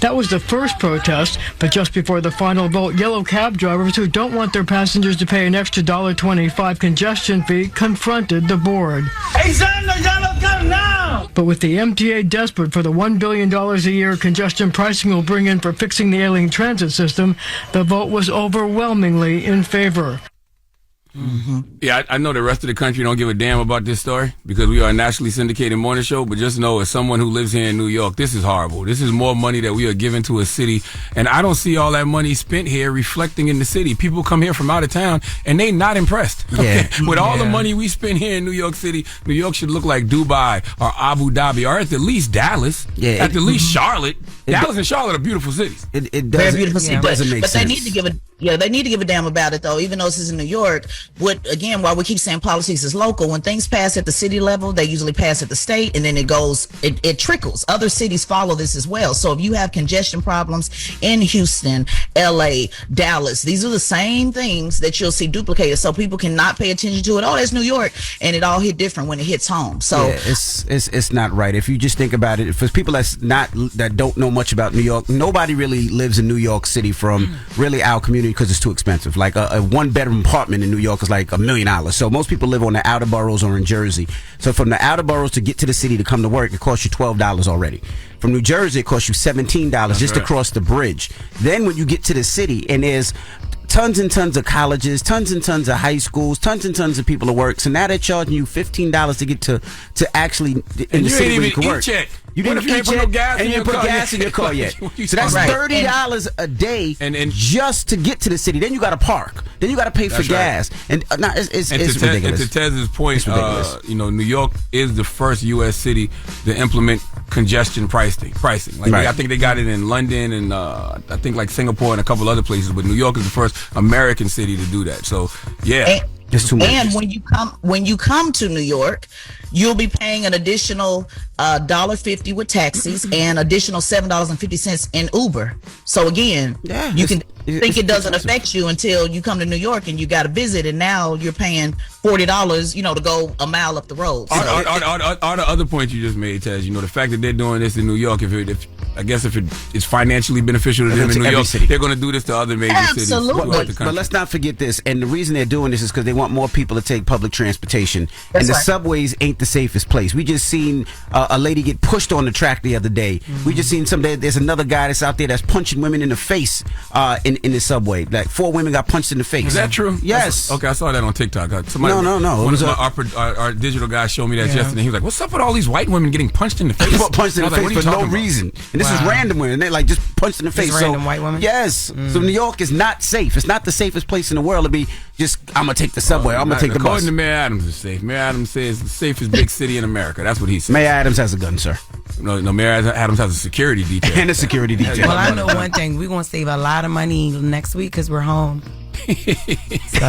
That was the first protest, but just before the final vote, yellow cab drivers who don't want their passengers to pay an extra $1.25 congestion fee confronted the board. Hey, send the yellow cab now! But with the MTA desperate for the $1 billion a year congestion pricing will bring in for fixing the ailing transit system, the vote was overwhelmingly in favor. Yeah, I know the rest of the country don't give a damn about this story because we are a nationally syndicated morning show, but just know as someone who lives here in New York, this is horrible. This is more money that we are giving to a city, and I don't see all that money spent here reflecting in the city. People come here from out of town, and they not impressed. Okay? With all the money we spend here in New York City, New York should look like Dubai or Abu Dhabi or at the least Dallas, at the least Charlotte. Dallas and Charlotte are beautiful cities. It doesn't, beautiful city, it doesn't make but sense. They need to give they need to give a damn about it though. Even though this is in New York, while we keep saying politics is local, when things pass at the city level, they usually pass at the state, and then it trickles. Other cities follow this as well. So if you have congestion problems in Houston, LA, Dallas, these are the same things that you'll see duplicated. So people cannot pay attention to it. Oh, that's New York, and it all hit different when it hits home. So it's not right. If you just think about it, for people that don't know much about New York, nobody really lives in New York City from really our community because it's too expensive. Like a one-bedroom apartment in New York is like $1 million. So most people live on the outer boroughs or in Jersey. So from the outer boroughs to get to the city to come to work, it costs you $12 already. From New Jersey, it costs you $17 just to cross the bridge. Then when you get to the city, and there's tons and tons of colleges, tons and tons of high schools, tons and tons of people at work. So now they're charging you $15 to get to actually in the city where you can work. You didn't put no gas and you didn't put gas in your car yet. So that's $30 a day and just to get to the city. Then you got to park. Then you got to pay for gas. And it's ridiculous. And to Tez's point, New York is the first U.S. city to implement congestion pricing. Like I think they got it in London and I think like Singapore and a couple other places, but New York is the first American city to do that. So yeah. And when you come to New York, you'll be paying an additional $1.50 with taxis and additional $7.50 in Uber. So again, you can think it doesn't affect you until you come to New York and you got to visit, and now you're paying $40, to go a mile up the road. All the other points you just made, Tez, the fact that they're doing this in New York, if it's financially beneficial to them in New York, they're going to do this to other major cities. But let's not forget this, and the reason they're doing this is because they want more people to take public transportation. And the subways ain't the safest place. We just seen a lady get pushed on the track the other day. We just seen there's another guy that's out there that's punching women in the face in the subway. Like 4 women got punched in the face. Is that true? Yes. Okay, I saw that on TikTok. No. One of our digital guys showed me that yesterday. He was like, "What's up with all these white women getting punched in the face?" Punched in the face for no reason. And this is random women. They like just punched in the face. Random white women? Yes. So New York is not safe. It's not the safest place in the world to be just, I'm going to take the subway. I'm going to take the bus. According to Mayor Adams, it's safe. Mayor Adams says it's the safest big city in America. That's what he says. Mayor Adams has a gun, sir. No, Mayor Adams has a security detail. And a security detail. Well, I know one thing. We're going to save a lot of money next week because we're home. So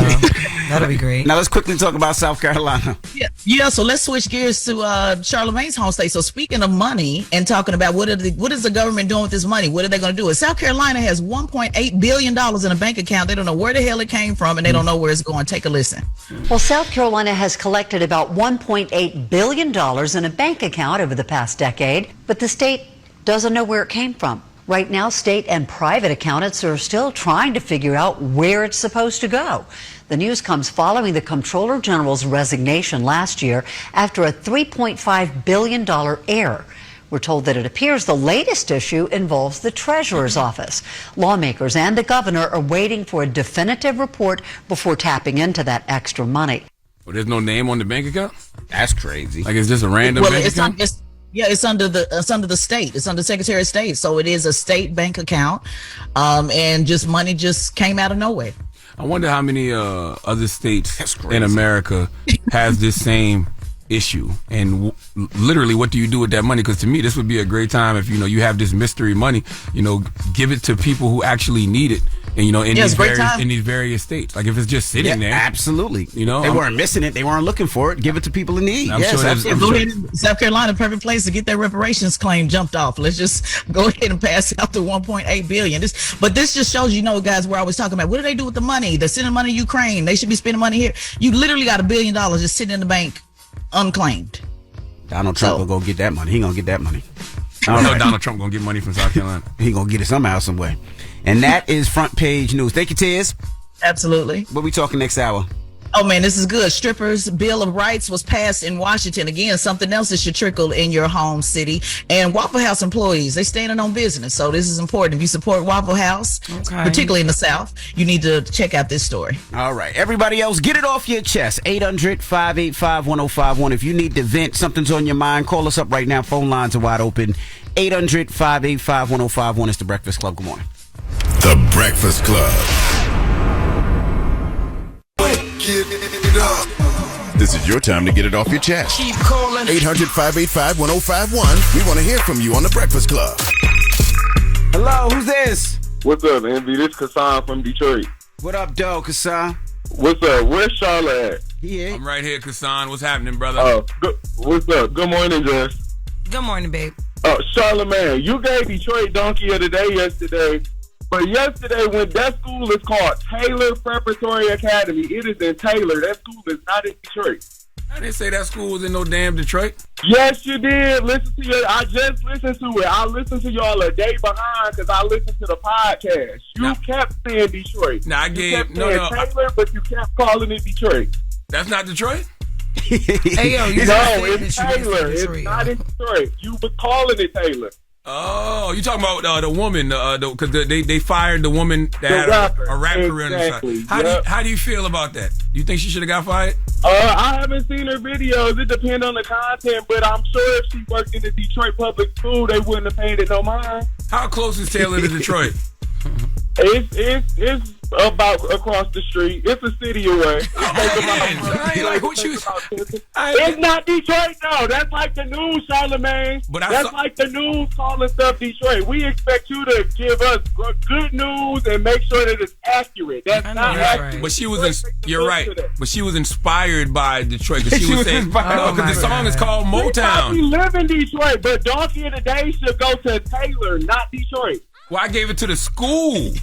that'll be great. Now let's quickly talk about South Carolina. Yeah. So let's switch gears to Charlamagne's home state. So speaking of money and talking about what is the government doing with this money? What are they going to do? South Carolina has $1.8 billion in a bank account. They don't know where the hell it came from, and they don't know where it's going. Take a listen. Well, South Carolina has collected about $1.8 billion in a bank account over the past decade, but the state doesn't know where it came from. Right now, state and private accountants are still trying to figure out where it's supposed to go. The news comes following the Comptroller General's resignation last year after a $3.5 billion error. We're told that it appears the latest issue involves the Treasurer's office. Lawmakers and the governor are waiting for a definitive report before tapping into that extra money. Well, there's no name on the bank account? That's crazy. Like it's just a random bank account? It's under the state. It's under Secretary of State. So it is a state bank account, and just money just came out of nowhere. I wonder how many other states in America has this same issue, and literally what do you do with that money? Because to me, this would be a great time if you have this mystery money, give it to people who actually need it. And in these various states, like if it's just sitting there, absolutely. They weren't missing it; they weren't looking for it. Give it to people in need. South Carolina, perfect place to get their reparations claim jumped off. Let's just go ahead and pass out the $1.8 billion. This just shows guys. We're always talking about what do they do with the money? They're sending money to Ukraine. They should be spending money here. You literally got $1 billion just sitting in the bank, unclaimed. Donald Trump will go get that money. He gonna get that money. I know Donald Trump gonna get money from South Carolina. He gonna get it somehow, some way. And that is front page news. Thank you, Tiz. Absolutely. What we talking next hour? Oh man, this is good. Strippers' Bill of Rights was passed in Washington. Again, something else that should trickle in your home city. And Waffle House employees, they standing on business. So this is important. If you support Waffle House, particularly in the South, you need to check out this story. All right. Everybody else, get it off your chest. 800-585-1051. If you need to vent, something's on your mind, call us up right now. Phone lines are wide open. 800-585-1051. It's The Breakfast Club. Good morning. The Breakfast Club. This is your time to get it off your chest. Keep calling. 800-585-1051. We want to hear from you on The Breakfast Club. Hello, who's this? What's up, Envy? This is Kassan from Detroit. What up, Doe, Kassan? What's up? Where's Charlotte at? I'm right here, Kassan. What's happening, brother? What's up? Good morning, Jess. Good morning, babe. Charlamagne, you gave Detroit Donkey of the Day yesterday. But yesterday, when that school is called Taylor Preparatory Academy, it is in Taylor. That school is not in Detroit. I didn't say that school was in no damn Detroit. Yes, you did. Listen to you. I just listened to it. I listened to y'all a day behind because I listened to the podcast. You kept saying Detroit. Now I gave Taylor, but you kept calling it Detroit. That's not Detroit. Hey yo, you it's Taylor. It's not in Detroit. You were calling it Taylor. Oh, you talking about the woman? Because they fired the woman that had a rap career. Exactly. How do you feel about that? You think she should have got fired? I haven't seen her videos. It depends on the content, but I'm sure if she worked in the Detroit public school, they wouldn't have paid it no mind. How close is Taylor to Detroit? It's about across the street. It's a city away. It's not Detroit, though. That's like the news, Charlamagne. That's like the news calling stuff Detroit. We expect you to give us good news and make sure that it's accurate. That's not accurate. But she was. You're right. But she was inspired by Detroit because she was saying because the song is called Motown. We live in Detroit, but Donkey of the Day should go to Taylor, not Detroit. Well, I gave it to the school.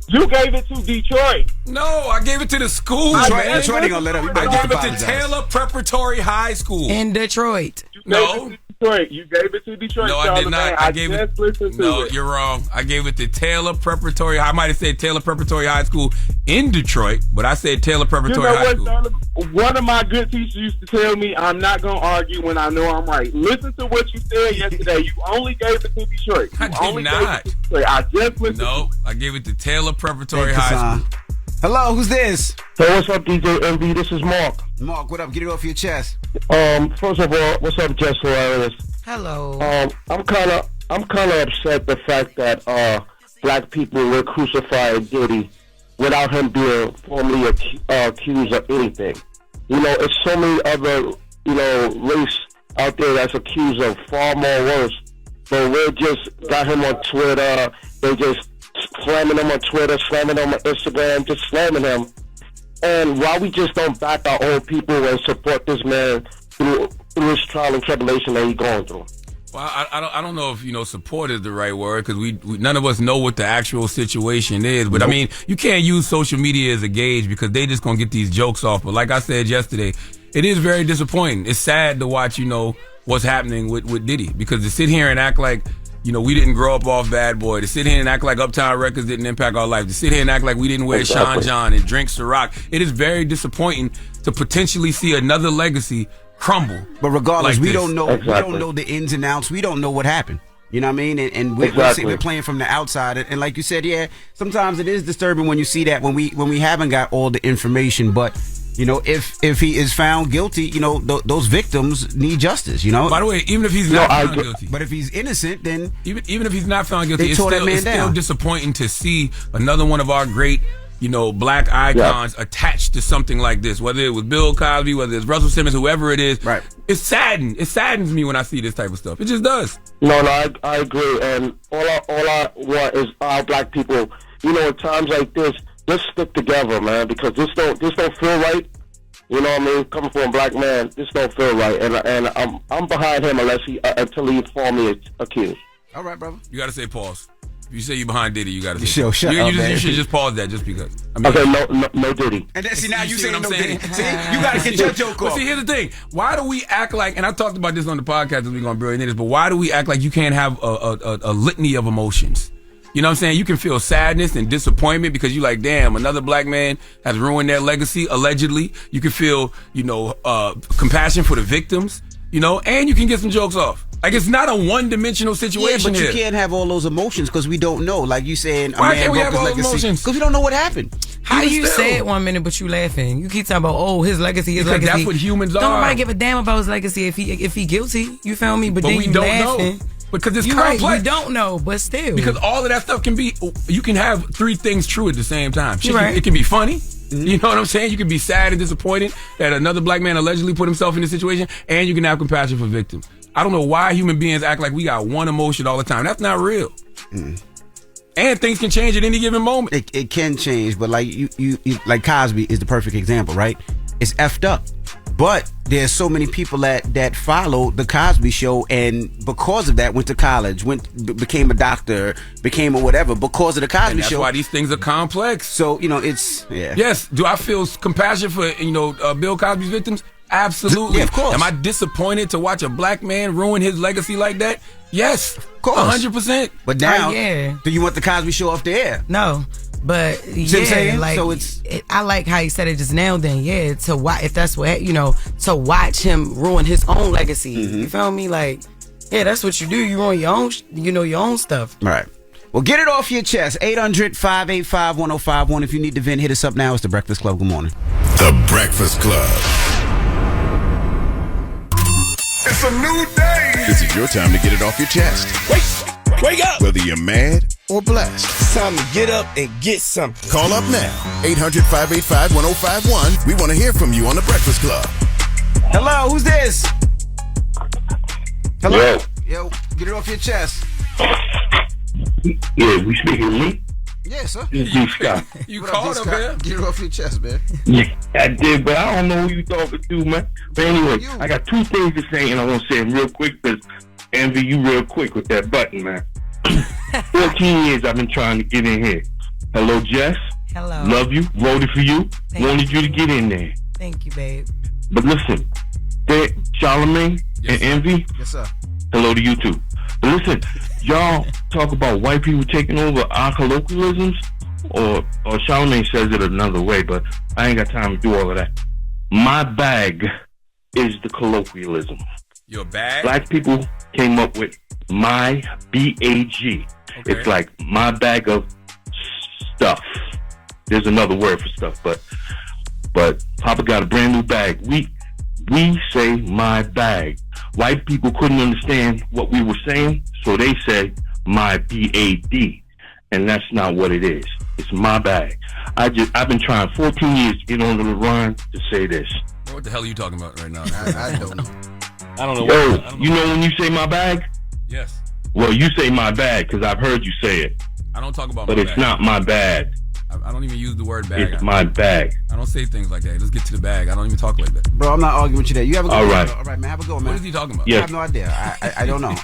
You gave it to Detroit. No, I gave it to the school. Detroit ain't gonna let him. I gave it to Taylor Preparatory High School in Detroit. No. You gave it to Detroit. No, I did not. I gave it. No, you're wrong. I gave it to Taylor Preparatory. I might have said Taylor Preparatory High School in Detroit, but I said Taylor Preparatory High School. One of my good teachers used to tell me, I'm not going to argue when I know I'm right. Listen to what you said yesterday. You only gave it to Detroit. I did not. I just listened. No, I gave it to Taylor Preparatory High School. Hello, who's this? So what's up, DJ MV? This is Mark. Mark, what up? Get it off your chest. First of all, what's up, Jess Hilarious? Hello. I'm kind of upset the fact that black people will crucify Diddy without him being formally accused of anything. You know, it's so many other race out there that's accused of far more worse. But we just got him on Twitter. They just slamming him on Twitter, slamming him on Instagram, just slamming him. And why we just don't back our own people and support this man through his trial and tribulation that he's going through? Well, I don't know if support is the right word because we none of us know what the actual situation is. But I mean, you can't use social media as a gauge because they just gonna get these jokes off. But like I said yesterday, it is very disappointing. It's sad to watch what's happening with Diddy because to sit here and act like we didn't grow up off Bad Boy, to sit here and act like Uptown Records didn't impact our life, to sit here and act like we didn't wear Sean John and drink Ciroc. It is very disappointing to potentially see another legacy crumble. But regardless, like we don't know. We don't know the ins and outs. We don't know what happened. You know what I mean? And we're playing from the outside. And like you said, yeah, sometimes it is disturbing when you see that when we haven't got all the information. But if he is found guilty, those victims need justice. By the way, even if he's not found guilty, but if he's innocent, then even if he's not found guilty, it's still disappointing to see another one of our great black icons attached to something like this, whether it was Bill Cosby, whether it's Russell Simmons, whoever it is. Right. It saddens me when I see this type of stuff. It just does. No, I agree. And all I want is our black people, in times like this, just stick together, man, because this don't feel right. You know what I mean? Coming from a black man, this don't feel right. And I'm behind him until he formally accused. All right, brother. You got to say pause. You say you behind Diddy, you got to say. Shut up, man. You should just pause that just because. Okay, no Diddy. And then see now you saying no Diddy. See, you got to get your joke off. But see, here's the thing. Why do we act like? And I talked about this on the podcast this week on Brilliant Idiots. But why do we act like you can't have a litany of emotions? You know what I'm saying? You can feel sadness and disappointment because you're like, damn, another black man has ruined their legacy, allegedly. You can feel, compassion for the victims, and you can get some jokes off. Like, it's not a one-dimensional situation. Yeah, but you can't have all those emotions because we don't know. Like you saying, why can't we have all those emotions? Because we don't know what happened. How you say it 1 minute, but you laughing? You keep talking about, his legacy, his legacy. That's what humans are. Don't nobody give a damn about his legacy if he guilty. You feel me? But then we you don't laughing. know. Because it's complex. Right, you don't know, but still. Because all of that stuff can be, you can have three things true at the same time. It can be funny. Mm-hmm. You know what I'm saying? You can be sad and disappointed that another black man allegedly put himself in this situation, and you can have compassion for victims. I don't know why human beings act like we got one emotion all the time. That's not real. Mm. And things can change at any given moment. It can change, but like you like Cosby is the perfect example, right? It's effed up. But there's so many people that follow the Cosby Show, and because of that went to college, became a doctor, became a whatever because of the Cosby Show. That's why these things are complex. So it's Yes. Do I feel compassion for Bill Cosby's victims? Absolutely. Yeah, of course. Am I disappointed to watch a black man ruin his legacy like that? Yes, of course, 100%. But now, do you want the Cosby Show off the air? No. But like, so I like how he said it just now. Then to watch, if that's what to watch him ruin his own legacy. Mm-hmm. You feel me? Like, that's what you do. You ruin your own, your own stuff. All right. Well, get it off your chest. 800-585-1051. If you need to vent, hit us up now. It's The Breakfast Club. Good morning. The Breakfast Club. It's a new day. This is your time to get it off your chest. Wake up. Whether you're mad or blessed. It's time to get up and get something. Call up now. 800-585-1051. We want to hear from you on The Breakfast Club. Hello, who's this? Hello? Yo, get it off your chest. Yeah, we speaking to me? Yeah, sir. This is D. Scott. You called up, man. Get it off your chest, man. Yeah, I did, but I don't know who you talking to, man. But anyway, I got two things to say, and I want to say them real quick because envy you real quick with that button, man. 14 years I've been trying to get in here. Hello, Jess. Hello. Love you. Voted for you. Wanted you to get in there. Thank you, babe. But listen, Charlamagne and Envy. Yes, sir. Hello to you too. But listen, y'all talk about white people taking over our colloquialisms, or Charlamagne says it another way, but I ain't got time to do all of that. My bag is the colloquialism. Your bag? Black people came up with my BAG. Okay. It's like my bag of stuff. There's another word for stuff, but Papa got a brand new bag. We say my bag. White people couldn't understand what we were saying, so they say my BAD, and that's not what it is. It's my bag. I've been trying 14 years to get on the run to say this. What the hell are you talking about right now? I don't know. I don't know. You know when you say my bag? Yes. Well, you say my bag because I've heard you say it. I don't talk about but my it's bag. Not my bag. I don't even use the word bag. It's my bag. I don't say things like that. Let's get to the bag. I don't even talk like that. Bro, I'm not arguing with you there. You have a good All right. All right, man. Have a good one, man. What is he talking about? Yes. I have no idea. I don't know.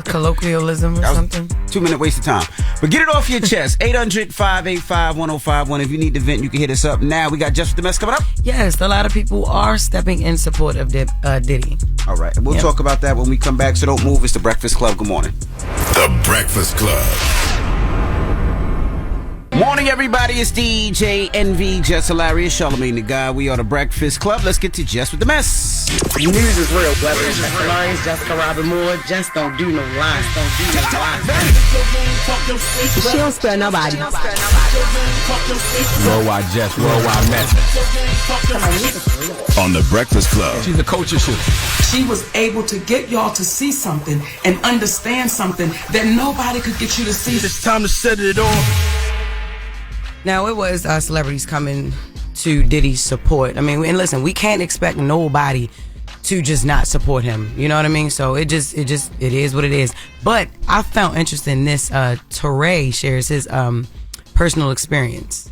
Colloquialism or something? 2 minute waste of time. But get it off your chest. 800-585-1051. If you need to vent, you can hit us up now. We got Jess With The Mess coming up. Yes, a lot of people are stepping in support of Diddy. All right. We'll talk about that when we come back, so don't move. It's The Breakfast Club. Good morning. The Breakfast Club. Morning, everybody. It's DJ NV, Jess Hilarious, Charlamagne the Guy. We are The Breakfast Club. Let's get to Jess With The Mess. News is real, whether it's Jess Hilarious, Jessica Robin Moore, just don't do no lies. She don't spare nobody. Worldwide Jess, worldwide Mess. On The Breakfast Club. She's a culture shooter. She was able to get y'all to see something and understand something that nobody could get you to see. It's time to set it off. Now, it was celebrities coming to Diddy's support. I mean, and listen, we can't expect nobody to just not support him. You know what I mean? So it is what it is. But I found interesting this. Tagoe shares his personal experience.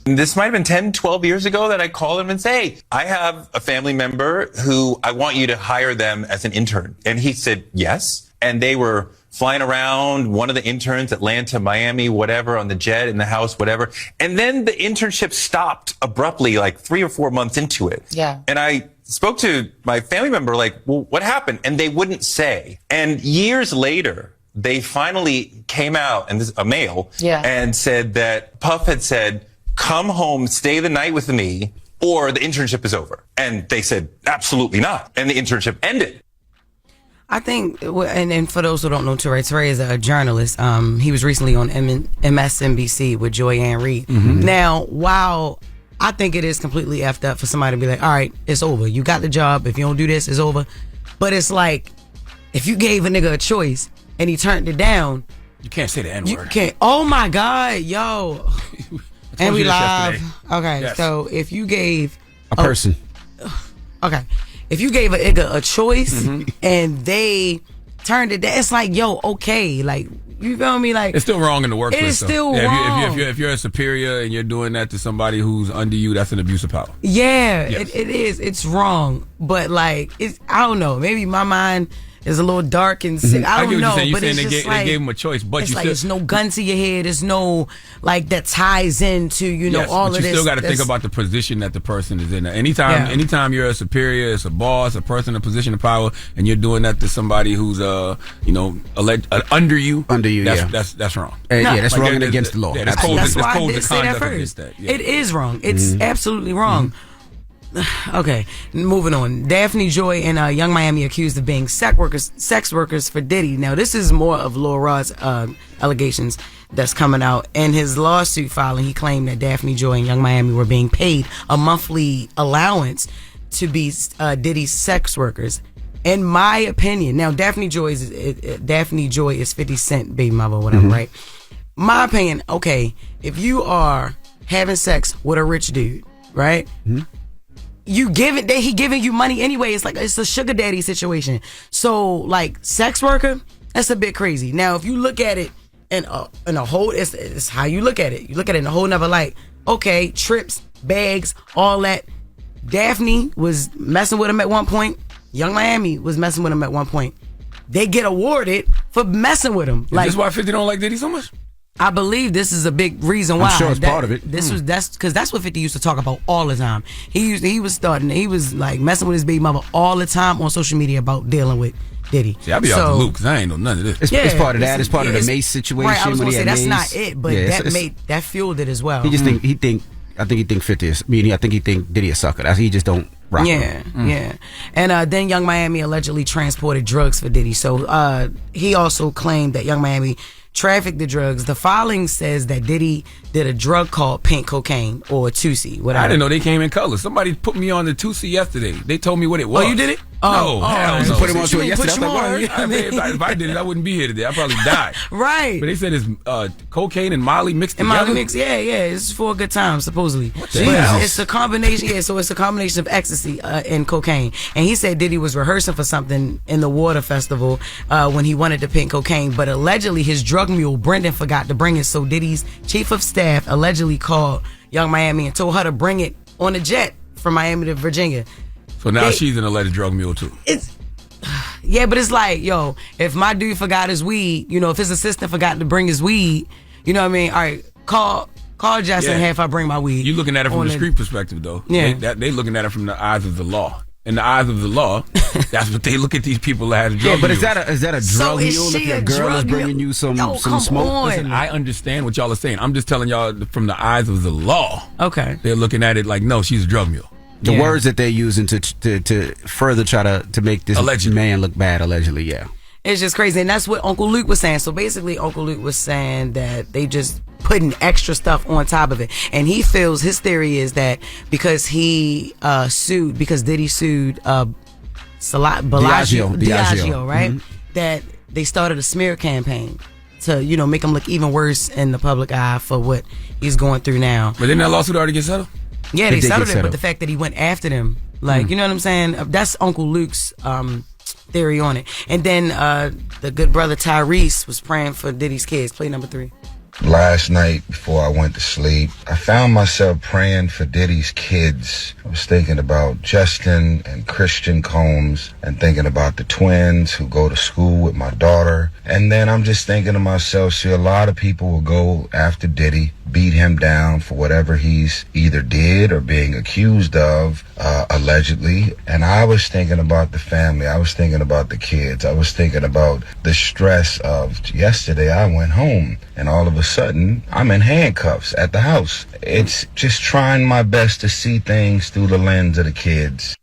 This might have been 10, 12 years ago that I called him and say, hey, I have a family member who I want you to hire them as an intern. And he said, yes. And they were flying around, one of the interns, Atlanta, Miami, whatever, on the jet, in the house, whatever. And then the internship stopped abruptly, like 3 or 4 months into it. Yeah. And I spoke to my family member, like, well, what happened? And they wouldn't say. And years later, they finally came out, and this a male, and said that Puff had said, come home, stay the night with me, or the internship is over. And they said, absolutely not. And the internship ended. I think, and for those who don't know Teray is a journalist. He was recently on MSNBC with Joy Ann Reid. Now, while I think it is completely effed up for somebody to be like, all right, it's over. You got the job. If you don't do this, it's over. But it's like, if you gave a nigga a choice and he turned it down. You can't say the N-word. You can't. Oh my God, yo. And we live. Okay, Yes. so if you gave a person. Okay. If you gave a nigga a choice and they turned it down, it's like, yo, okay. Like, you feel me? Like, it's still wrong in the workplace. It's though. still If wrong. you're a superior and you're doing that to somebody who's under you, that's an abuse of power. Yeah, Yes. it is. It's wrong. But like, I don't know. Maybe my mind is a little dark and sick. I don't know. You're but saying it's they just like, gave him a choice, but it's you like still, there's no gun to your head. There's no like that ties into yes, all but of this. you still got to think that's- about the position that the person is in. Anytime you're a superior, it's a boss, a person in a position of power, and you're doing that to somebody who's under you. That's wrong. That's wrong and against the law. Yeah, that's why I codes did of say that conduct first. against that. Yeah. It is wrong. It's absolutely wrong. Okay, moving on. Daphne Joy and Young Miami accused of being sex workers for Diddy. Now, this is more of Lil Rod's allegations that's coming out. In his lawsuit filing, he claimed that Daphne Joy and Young Miami were being paid a monthly allowance to be Diddy's sex workers. In my opinion, now Daphne Joy is 50 Cent baby mother, whatever, right? My opinion, okay, if you are having sex with a rich dude, right? You give it, he giving you money anyway. It's like, it's a sugar daddy situation. So like sex worker, that's a bit crazy. Now, if you look at it in a whole, it's how you look at it. You look at it in a whole nother light. Okay, trips, bags, all that. Daphne was messing with him at one point. Young Miami was messing with him at one point. They get awarded for messing with him. Is this why 50 don't like Diddy so much? I believe this is a big reason why. I'm sure it's part of it. That's because that's what 50 used to talk about all the time. He was like messing with his baby mother all the time on social media about dealing with Diddy. See, I be out the loop because I ain't know none of this. It's part of that. It's part of the Mace situation. Right, I was when gonna he say had that's Mace. not it, but that fueled it as well. He just think 50 is. I think he think Diddy a sucker. He just don't rock with him. Yeah. And then Young Miami allegedly transported drugs for Diddy. So he also claimed that Young Miami trafficked the drugs. The filing says that Diddy did a drug called pink cocaine or Tusi, whatever. I didn't know they came in colors. Somebody put me on the 2C yesterday. They told me what it was. Oh, you did it? No, hell no. Put him on to it yesterday. If I did it, I wouldn't be here today. I'd probably die. Right. But they said it's cocaine and Molly mixed together. Molly mix, yeah. It's for a good time, supposedly. What the hell? It's a combination, so it's a combination of ecstasy and cocaine. And he said Diddy was rehearsing for something in the Water Festival when he wanted the pink cocaine, but allegedly his drug mule, Brendan, forgot to bring it, so Diddy's chief of staff allegedly called Young Miami and told her to bring it on a jet from Miami to Virginia. So now she's an alleged drug mule too. Yeah, but it's like, yo, if my dude forgot his weed, if his assistant forgot to bring his weed, you know what I mean? All right, call Jess and have her bring my weed. You looking at it from the street perspective, though. Yeah. They looking at it from the eyes of the law. In the eyes of the law, that's what they look at these people as drug Yeah, but mules. is that a drug mule if your girl is bringing you some smoke? Listen, I understand what y'all are saying. I'm just telling y'all from the eyes of the law. Okay. They're looking at it like, no, she's a drug mule. The words that they're using to further try to make this man look bad, allegedly, yeah. It's just crazy. And that's what Uncle Luke was saying. So basically, Uncle Luke was saying that they just putting extra stuff on top of it. And he feels, his theory is that because Diddy sued Diageo, right? That they started a smear campaign to, make him look even worse in the public eye for what he's going through now. But didn't that lawsuit already get settled? Yeah, they settled it, but the fact that he went after them, you know what I'm saying? That's Uncle Luke's theory on it. And then the good brother Tyrese was praying for Diddy's kids. Play number 3. Last night before I went to sleep, I found myself praying for Diddy's kids. I was thinking about Justin and Christian Combs and thinking about the twins who go to school with my daughter. And then I'm just thinking to myself, see, a lot of people will go after Diddy, beat him down for whatever he's either did or being accused of, allegedly. And I was thinking about the family. I was thinking about the kids. I was thinking about the stress of yesterday. I went home and all of a sudden I'm in handcuffs at the house. It's just trying my best to see things through the lens of the kids.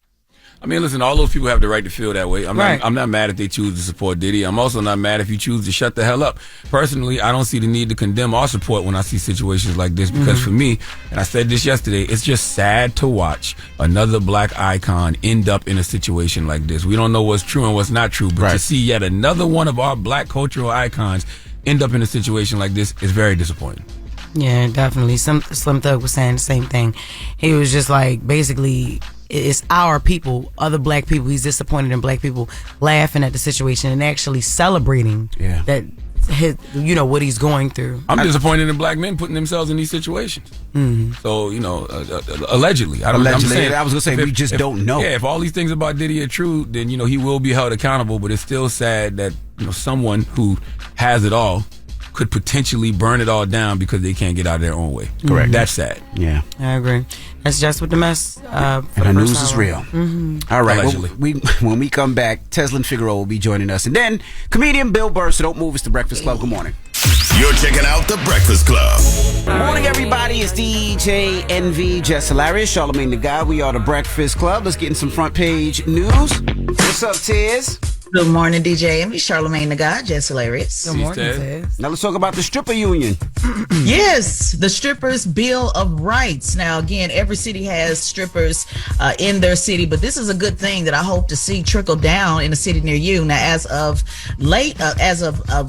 I mean, listen, all those people have the right to feel that way. I'm not mad if they choose to support Diddy. I'm also not mad if you choose to shut the hell up. Personally, I don't see the need to condemn or support when I see situations like this because for me, and I said this yesterday, it's just sad to watch another black icon end up in a situation like this. We don't know what's true and what's not true, but to see yet another one of our black cultural icons end up in a situation like this is very disappointing. Yeah, definitely. Slim Thug was saying the same thing. He was just like, basically, it's our people, other black people. He's disappointed in black people laughing at the situation and actually celebrating that what he's going through. I'm disappointed in black men putting themselves in these situations. So, allegedly. I was going to say, we just don't know. Yeah, if all these things about Diddy are true, then, he will be held accountable. But it's still sad that, someone who has it all could potentially burn it all down because they can't get out of their own way. Correct. That's sad. Yeah. I agree. That's Jess With The Mess. And the news is real. All right. Allegedly. When we come back, Teslin Figueroa will be joining us. And then comedian Bill Burr. So don't move. It's The Breakfast Club. Good morning. You're checking out The Breakfast Club. Good morning, everybody. It's DJ NV, Jess Hilarious, Charlamagne the Guy. We are The Breakfast Club. Let's get in some front page news. What's up, Tiz? Good morning, DJ Envy, Charlamagne the Guy, Jess Hilarious. Good morning, Tiz. Now let's talk about the stripper union. Yes, the Strippers' Bill of Rights. Now, again, every city has strippers in their city, but this is a good thing that I hope to see trickle down in a city near you. Now, as of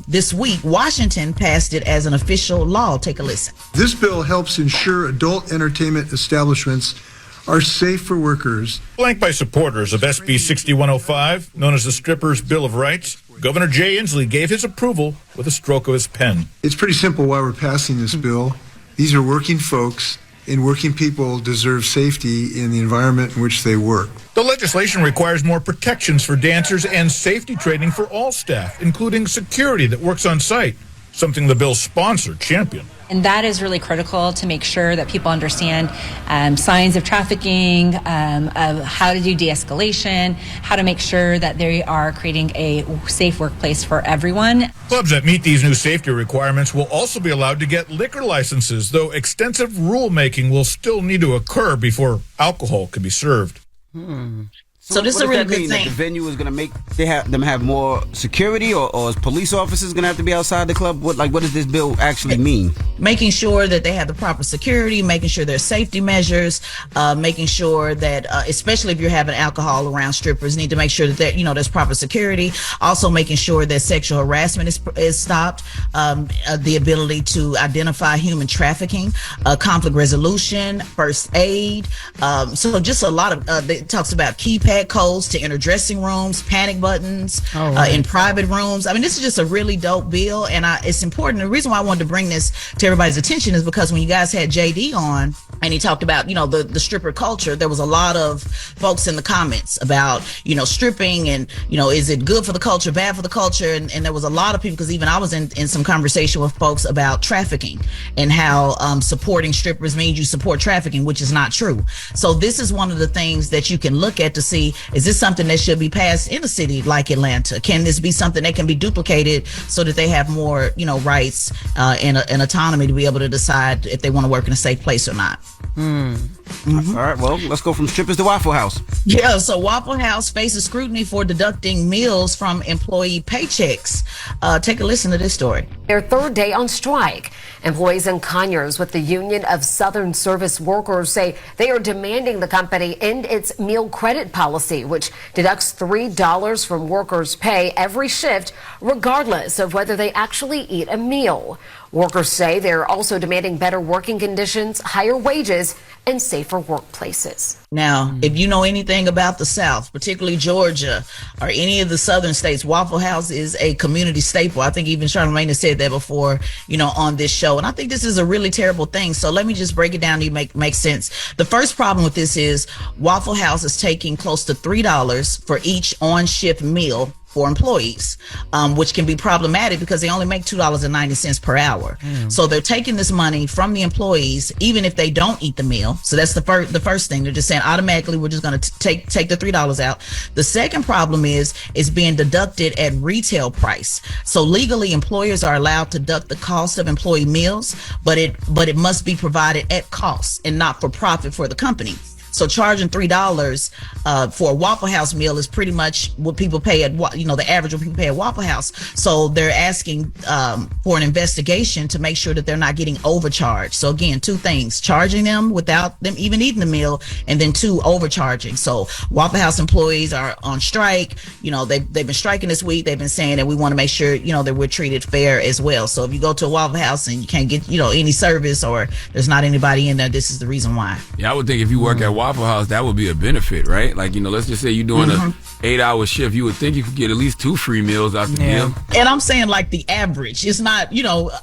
this week, Washington passed it as an official law. Take a listen. This bill helps ensure adult entertainment establishments are safe for workers. Flanked by supporters of SB 6105, known as the Strippers' Bill of Rights, Governor Jay Inslee gave his approval with a stroke of his pen. It's pretty simple why we're passing this bill. These are working folks, and working people deserve safety in the environment in which they work. The legislation requires more protections for dancers and safety training for all staff, including security that works on site, something the bill's sponsor championed. And that is really critical to make sure that people understand signs of trafficking, of how to do de-escalation, how to make sure that they are creating a safe workplace for everyone. Clubs that meet these new safety requirements will also be allowed to get liquor licenses, though extensive rulemaking will still need to occur before alcohol can be served. So this is a really good thing. That the venue is going to make them have more security, or is police officers going to have to be outside the club? What does this bill actually mean? Making sure that they have the proper security, making sure there's safety measures, making sure that, especially if you're having alcohol around strippers, need to make sure that there's proper security. Also making sure that sexual harassment is stopped, the ability to identify human trafficking, conflict resolution, first aid. So just a lot of, it talks about keypad codes to enter dressing rooms, panic buttons in private rooms. I mean, this is just a really dope bill, and it's important. The reason why I wanted to bring this to everybody's attention is because when you guys had JD on and he talked about the stripper culture, there was a lot of folks in the comments about stripping and is it good for the culture, bad for the culture, and there was a lot of people, because even I was in some conversation with folks about trafficking and how supporting strippers means you support trafficking, which is not true. So this is one of the things that you can look at to see, is this something that should be passed in a city like Atlanta? Can this be something that can be duplicated so that they have more, rights and autonomy to be able to decide if they want to work in a safe place or not? All right, well, let's go from strippers to Waffle House. Yeah, so Waffle House faces scrutiny for deducting meals from employee paychecks. Take a listen to this story. Their third day on strike. Employees in Conyers with the Union of Southern Service Workers say they are demanding the company end its meal credit policy, which deducts $3 from workers' pay every shift, regardless of whether they actually eat a meal. Workers say they're also demanding better working conditions, higher wages, and safer workplaces. Now, if you know anything about the South, particularly Georgia or any of the southern states, Waffle House is a community staple. I think even Charlamagne has said that before, on this show. And I think this is a really terrible thing. So let me just break it down to make sense. The first problem with this is Waffle House is taking close to $3 for each on-shift meal for employees, which can be problematic because they only make $2.90 per hour. So they're taking this money from the employees, even if they don't eat the meal. So that's the first thing. They're just saying automatically we're just going to take the $3 out. The second problem is it's being deducted at retail price. So legally, employers are allowed to deduct the cost of employee meals, but it must be provided at cost and not for profit for the company. So charging $3 for a Waffle House meal is pretty much what people pay at, the average what people pay at Waffle House. So they're asking for an investigation to make sure that they're not getting overcharged. So again, two things: charging them without them even eating the meal, and then two, overcharging. So Waffle House employees are on strike. They've been striking this week. They've been saying that we want to make sure that we're treated fair as well. So if you go to a Waffle House and you can't get any service or there's not anybody in there, this is the reason why. Yeah, I would think if you work at Waffle House, that would be a benefit, right? Like, let's just say you're doing a 8-hour shift. You would think you could get at least 2 free meals out the meal. And I'm saying like the average. It's not,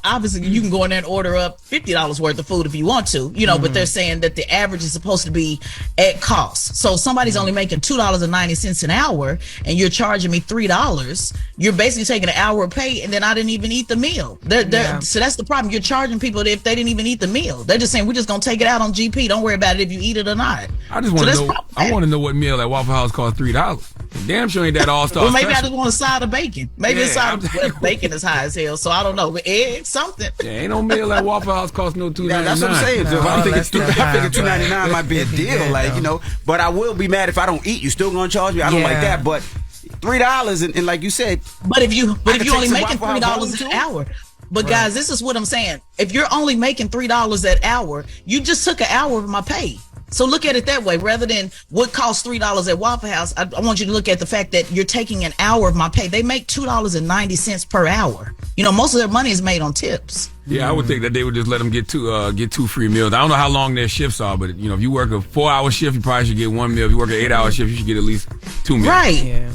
obviously you can go in there and order up $50 worth of food if you want to, but they're saying that the average is supposed to be at cost. So somebody's only making $2.90 an hour and you're charging me $3. You're basically taking an hour of pay and then I didn't even eat the meal. So that's the problem. You're charging people if they didn't even eat the meal. They're just saying we're just going to take it out on GP. Don't worry about it if you eat it or not. I just want to know. I want to know what meal at Waffle House costs $3. Damn sure ain't that all-star. Well, maybe special. I just want a side of bacon. Maybe a side of bacon is high as hell. So I don't know, but eggs, something. Yeah, ain't no meal at Waffle House cost no $2.99. That's what I'm saying. I think $2.99 might be a deal, But I will be mad if I don't eat. You still gonna charge me? I don't like that. But $3 and like you said. But if you only making $3 an hour. But guys, this is what I'm saying. If you're only making $3 an hour, you just took an hour of my pay. So look at it that way. Rather than what costs $3 at Waffle House, I want you to look at the fact that you're taking an hour of my pay. They make $2.90 per hour. Most of their money is made on tips. Yeah, I would think that they would just let them get 2 free meals. I don't know how long their shifts are, but if you work a 4-hour shift, you probably should get 1 meal. If you work an 8-hour shift, you should get at least 2 meals. Right.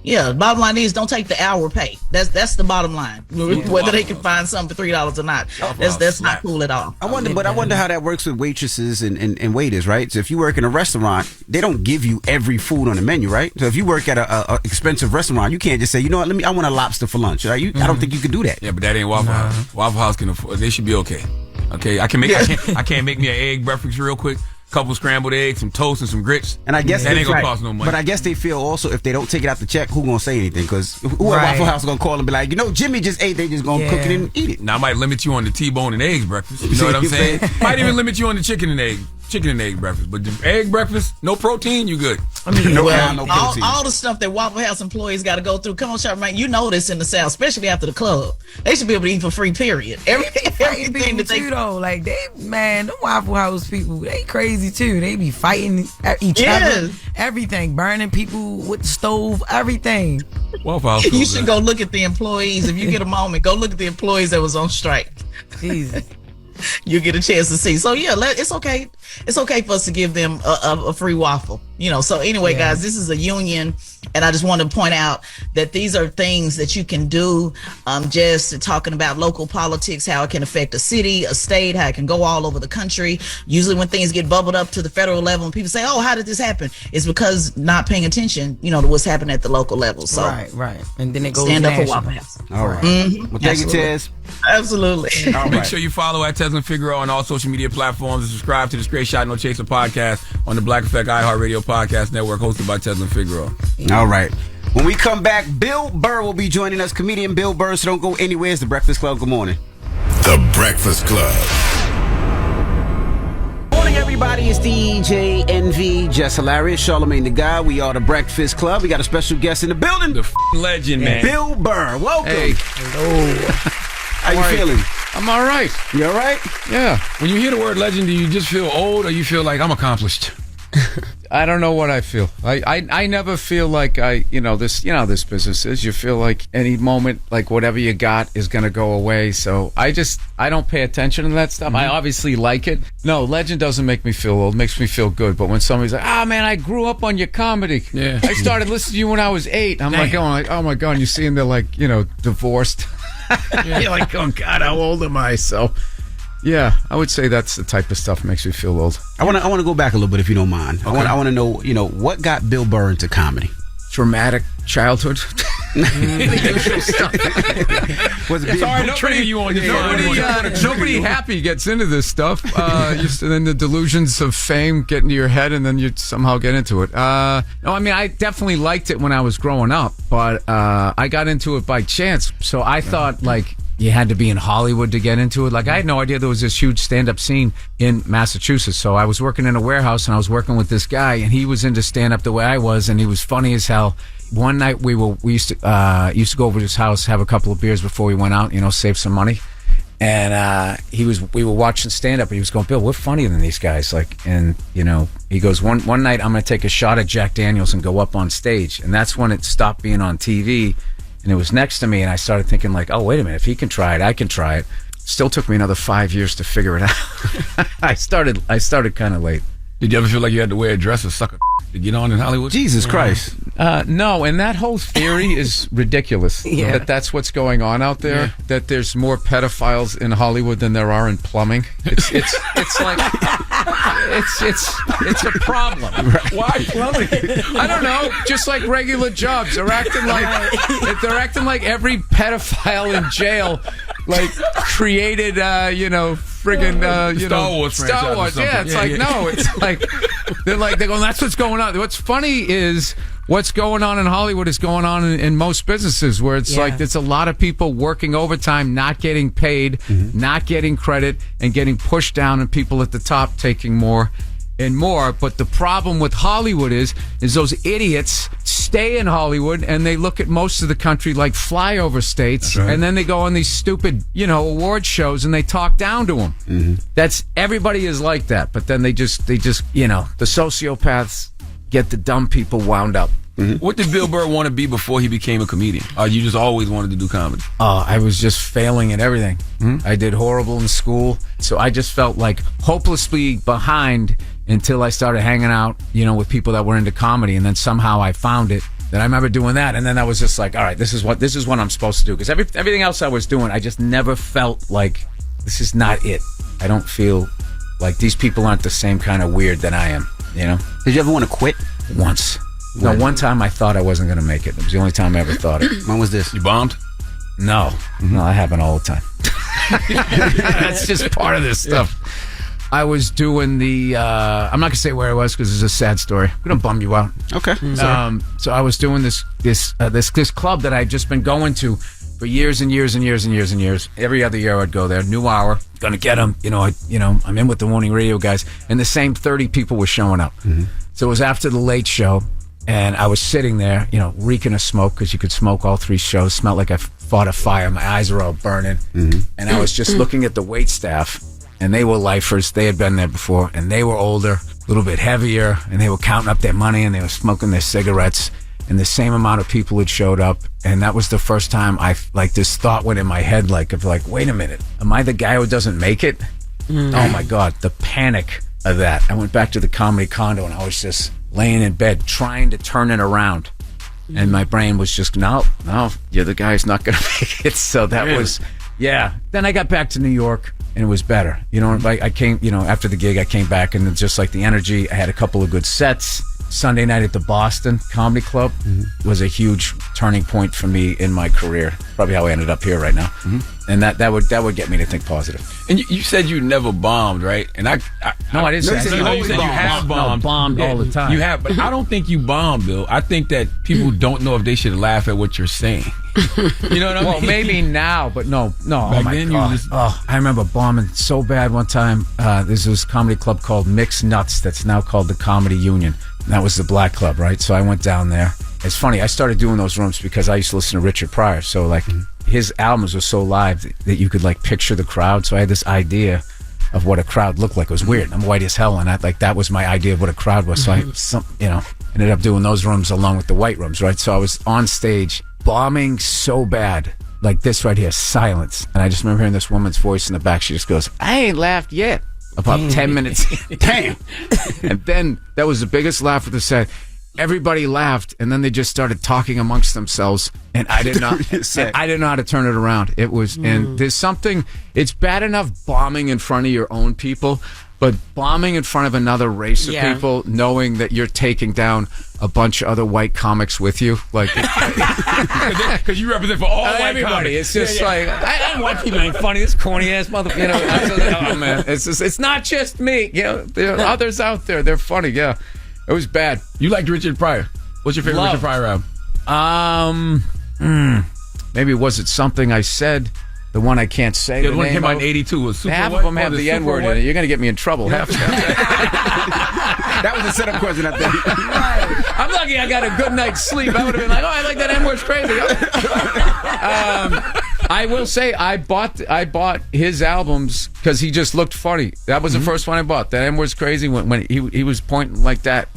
Yeah, bottom line is don't take the hour pay. That's the bottom line. Whether they can find something for $3 or not, that's not cool at all. I wonder how that works with waitresses and waiters, right? So if you work in a restaurant, they don't give you every food on the menu, right? So if you work at a expensive restaurant, you can't just say, I want a lobster for lunch. Right? I don't think you can do that. Yeah, but that ain't Waffle House. Waffle House can afford. They should be okay. Okay, I can't make me an egg breakfast real quick. Couple scrambled eggs, some toast, and some grits. And I guess that ain't gonna cost no money. But I guess they feel also if they don't take it out the check, who gonna say anything? Because who at Waffle House gonna call and be like, Jimmy just ate. They just gonna cook it and eat it. Now I might limit you on the T-bone and eggs breakfast. You know what I'm saying? Might even limit you on the chicken and egg breakfast. But the egg breakfast, no protein, you good. I mean, all the stuff that Waffle House employees got to go through. Come on, Charlamagne, you know this in the South, especially after the club. They should be able to eat for free, period. Everything that they do, though. Like, the Waffle House people, they crazy, too. They be fighting each other. Everything. Burning people with the stove, everything. Waffle House. You should go look at the employees. If you get a moment, go look at the employees that was on strike. Jesus. You get a chance to see. So yeah, it's okay. It's okay for us to give them a free waffle. So anyway, guys, this is a union, and I just want to point out that these are things that you can do. Just talking about local politics, how it can affect a city, a state, how it can go all over the country. Usually when things get bubbled up to the federal level and people say, oh, how did this happen? It's because not paying attention, to what's happening at the local level. So right. And then it goes stand national. up for Waffle House. All right. Mm-hmm. Well, thank you, Tez. Absolutely. Make sure you follow at Tez and Figaro on all social media platforms and subscribe to the Straight Shot No Chaser podcast on the Black Effect iHeartRadio podcast network, hosted by Tez and Figaro. All right. When we come back, Bill Burr will be joining us, comedian Bill Burr, so don't go anywhere. It's The Breakfast Club. Good morning. The Breakfast Club. Morning, everybody. It's DJ NV, Jess Hilarious, Charlamagne the Guy. We are The Breakfast Club. We got a special guest in the building. The legend, man. Bill Burr. Welcome. Hey. Hello. How you feeling? I'm all right. You all right? Yeah. When you hear the word legend, do you just feel old or you feel like I'm accomplished? I don't know what I feel. I never feel like this business is. You feel like any moment, like whatever you got is going to go away. So I don't pay attention to that stuff. Mm-hmm. I obviously like it. No, legend doesn't make me feel old. It makes me feel good. But when somebody's like, man, I grew up on your comedy. Yeah. I started listening to you when I was 8. I'm like, oh my God. And you see them, they're like, divorced. You're like, oh God, how old am I? So yeah, I would say that's the type of stuff that makes me feel old. I want to go back a little bit if you don't mind. Okay. I want to know, what got Bill Burr into comedy? Traumatic childhood. The usual stuff. Nobody happy gets into this stuff. Then the delusions of fame get into your head, and then you somehow get into it. I definitely liked it when I was growing up, but I got into it by chance. So I thought you had to be in Hollywood to get into it. Like, I had no idea there was this huge stand-up scene in Massachusetts. So I was working in a warehouse, and I was working with this guy, and he was into stand-up the way I was, and he was funny as hell. One night we used to go over to his house, have a couple of beers before we went out, save some money. And we were watching stand-up, and he was going, Bill, we're funnier than these guys. He goes, one night I'm going to take a shot at Jack Daniels and go up on stage. And that's when it stopped being on TV. And it was next to me, and I started thinking oh, wait a minute, if he can try it, I can try it. Still took me another 5 years to figure it out. I started kind of late. Did you ever feel like you had to wear a dress or suck a to get on in Hollywood? Jesus Christ. No, and that whole theory is ridiculous. Yeah. That's what's going on out there. Yeah. That there's more pedophiles in Hollywood than there are in plumbing. It's like it's a problem. Right. Why plumbing? I don't know. Just like regular jobs, they're acting like every pedophile in jail created friggin' Star Wars. Yeah, it's no, it's like they're going, that's what's going on. What's funny is what's going on in Hollywood is going on in most businesses, where it's there's a lot of people working overtime, not getting paid, not getting credit, and getting pushed down, and people at the top taking more and more. But the problem with Hollywood is those idiots stay in Hollywood, and they look at most of the country like flyover states, and then they go on these stupid, award shows, and they talk down to them. Mm-hmm. That's everybody is like that, but then they just the sociopaths get the dumb people wound up. Mm-hmm. What did Bill Burr want to be before he became a comedian? Or you just always wanted to do comedy? I was just failing at everything. Mm-hmm. I did horrible in school, so I just felt hopelessly behind until I started hanging out, with people that were into comedy, and then somehow I found it. Then I remember doing that, and then I was just all right, this is what I'm supposed to do. Because everything else I was doing, I just never felt like this is not it. I don't feel like these people aren't the same kind of weird that I am. Did you ever want to quit? Once. No, one time I thought I wasn't going to make it. It was the only time I ever thought it. When was this? You bombed? No. No, that happened all the time. That's just part of this stuff. I was doing I'm not going to say where I was because it's a sad story. I'm going to bum you out. Okay. So I was doing this club that I'd just been going to for years and years and years and years and years. Every other year I'd go there. New hour. Gonna get them. I'm in with the morning radio guys, and the same 30 people were showing up. Mm-hmm. So it was after the late show, and I was sitting there, reeking of smoke, because you could smoke all 3 shows. Smelled like I fought a fire. My eyes were all burning. Mm-hmm. And I was just looking at the wait staff, and they were lifers. They had been there before, and they were older, a little bit heavier, and they were counting up their money, and they were smoking their cigarettes. And the same amount of people had showed up, and that was the first time this thought went in my head, wait a minute, am I the guy who doesn't make it? Mm. Oh my God, the panic of that. I went back to the comedy condo, and I was just laying in bed trying to turn it around, and my brain was just, no, you're the guy who's not going to make it. So that was, Then I got back to New York, and it was better. I came, after the gig, I came back, and just the energy, I had a couple of good sets. Sunday night at the Boston Comedy Club was a huge turning point for me in my career. Probably how I ended up here right now. Mm-hmm. And that would get me to think positive. And you said you never bombed, right? And I didn't say that. You said you have bombed. Bombed all the time. You have, but I don't think you bombed, Bill. I think that people don't know if they should laugh at what you're saying. You know what I mean? Well, maybe now, but no. Back then, God. I remember bombing so bad one time. There's this comedy club called Mixed Nuts that's now called the Comedy Union. And that was the black club, right? So I went down there. It's funny, I started doing those rooms because I used to listen to Richard Pryor. So his albums were so live that you could picture the crowd. So I had this idea of what a crowd looked like. It was weird. I'm white as hell, and that was my idea of what a crowd was. So I ended up doing those rooms along with the white rooms, right? So I was on stage bombing so bad, like this right here, silence. And I just remember hearing this woman's voice in the back. She just goes, "I ain't laughed yet." About 10 minutes. Damn. And then that was the biggest laugh of the set. Everybody laughed, and then they just started talking amongst themselves, and I didn't know how to turn it around. It was, and there's something, it's bad enough bombing in front of your own people, but bombing in front of another race of people, knowing that you're taking down a bunch of other white comics with you, like, because you represent for all white everybody. comics. It's just like, I white people ain't funny. This corny ass mother, oh man, it's not just me. There are others out there. They're funny. Yeah. It was bad. You liked Richard Pryor. What's your favorite Richard Pryor album? Maybe Was It Something I Said? The one I can't say. The one came out in 82 was Super Half what? of them have the N-word in it. You're going to get me in trouble. Half of them. That was a setup question, I think. I'm lucky I got a good night's sleep. I would have been like, oh, I like that N-word's crazy. I will say I bought his albums because he just looked funny. That was the first one I bought. That N-word's crazy when he was pointing like that.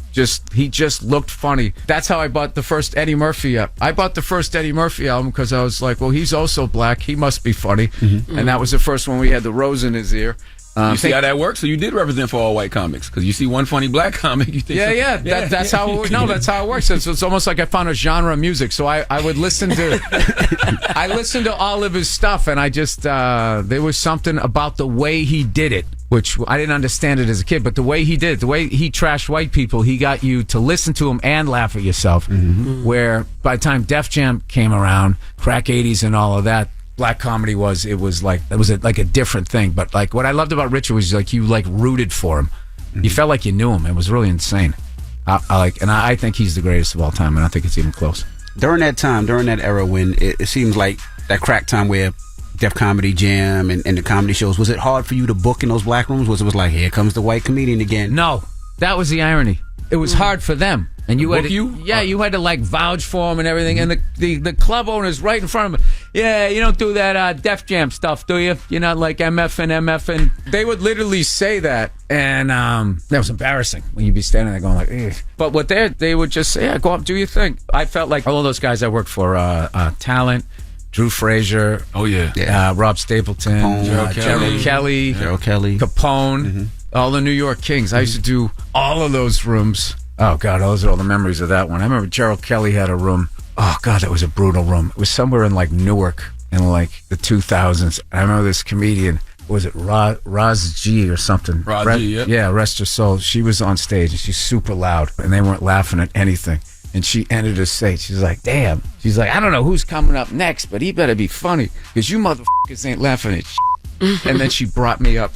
He just looked funny. That's how I bought the first Eddie Murphy. I bought the first Eddie Murphy album because I was like, well, he's also black. He must be funny. And that was the first one we had the rose in his ear. You see how that works? So you did represent for all white comics because you see one funny black comic. You think that's how it works. It's almost like I found a genre of music. So I would listen to I listened to all of his stuff, and I just there was something about the way he did it, which I didn't understand it as a kid, but the way he did it, the way he trashed white people, he got you to listen to him and laugh at yourself. Where by the time Def Jam came around, Crack 80s and all of that, black comedy was like a different thing. But like what I loved about Richard was like you like rooted for him. You felt like you knew him. It was really insane. I think he's the greatest of all time, and I think it's even close. During that era when it seems like that crack time where Def Comedy Jam and the comedy shows, was it hard for you to book in those black rooms? Was it like, here comes the white comedian again? No, that was the irony. It was hard for them. And you had to, you had to like vouch for him and everything. And the club owner's right in front of him. Yeah, you don't do that Def Jam stuff, do you? You're not like MF and they would literally say that, and that was embarrassing when you'd be standing there going like, ugh. But what they would just say, yeah, go up, do your thing. I felt like all of those guys I worked for, Talent, Drew Frazier, Rob Stapleton, Gerald Kelly, Capone, all the New York Kings. I used to do all of those rooms. Oh, God, those are all the memories of that one. I remember Gerald Kelly had a room. Oh, God, that was a brutal room. It was somewhere in, like, Newark in, like, the 2000s. I remember this comedian, was it Roz G or something? Roz G, yeah, rest her soul. She was on stage, and she's super loud, and they weren't laughing at anything. And she ended her set. She's like, damn. She's like, I don't know who's coming up next, but he better be funny, because you motherfuckers ain't laughing at shit. And then she brought me up.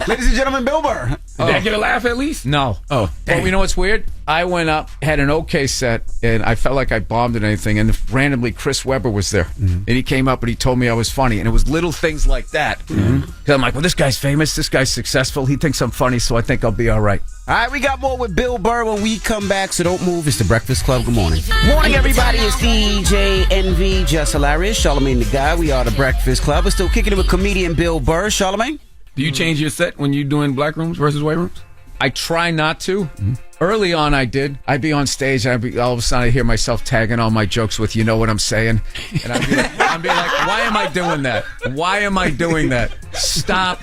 Ladies and gentlemen, Bill Burr. Did I get a laugh at least? No. Oh. Well, you know what's weird? I went up, had an okay set, and I felt like I bombed at anything, and randomly Chris Webber was there. And he came up and he told me I was funny, and it was little things like that. Because I'm like, well, this guy's famous, this guy's successful, he thinks I'm funny, so I think I'll be all right. All right, we got more with Bill Burr when we come back, so don't move. It's the Breakfast Club. Good morning. Morning, everybody. It's DJ NV, Jess Hilarious, Charlamagne the Guy. We are the Breakfast Club. We're still kicking it with comedian Bill Burr. Charlamagne? Do you change your set when you're doing black rooms versus white rooms? I try not to. Early on, I did. I'd be on stage, and all of a sudden, I hear myself tagging all my jokes with, you know what I'm saying? And I'd be like, why am I doing that? Why am I doing that? Stop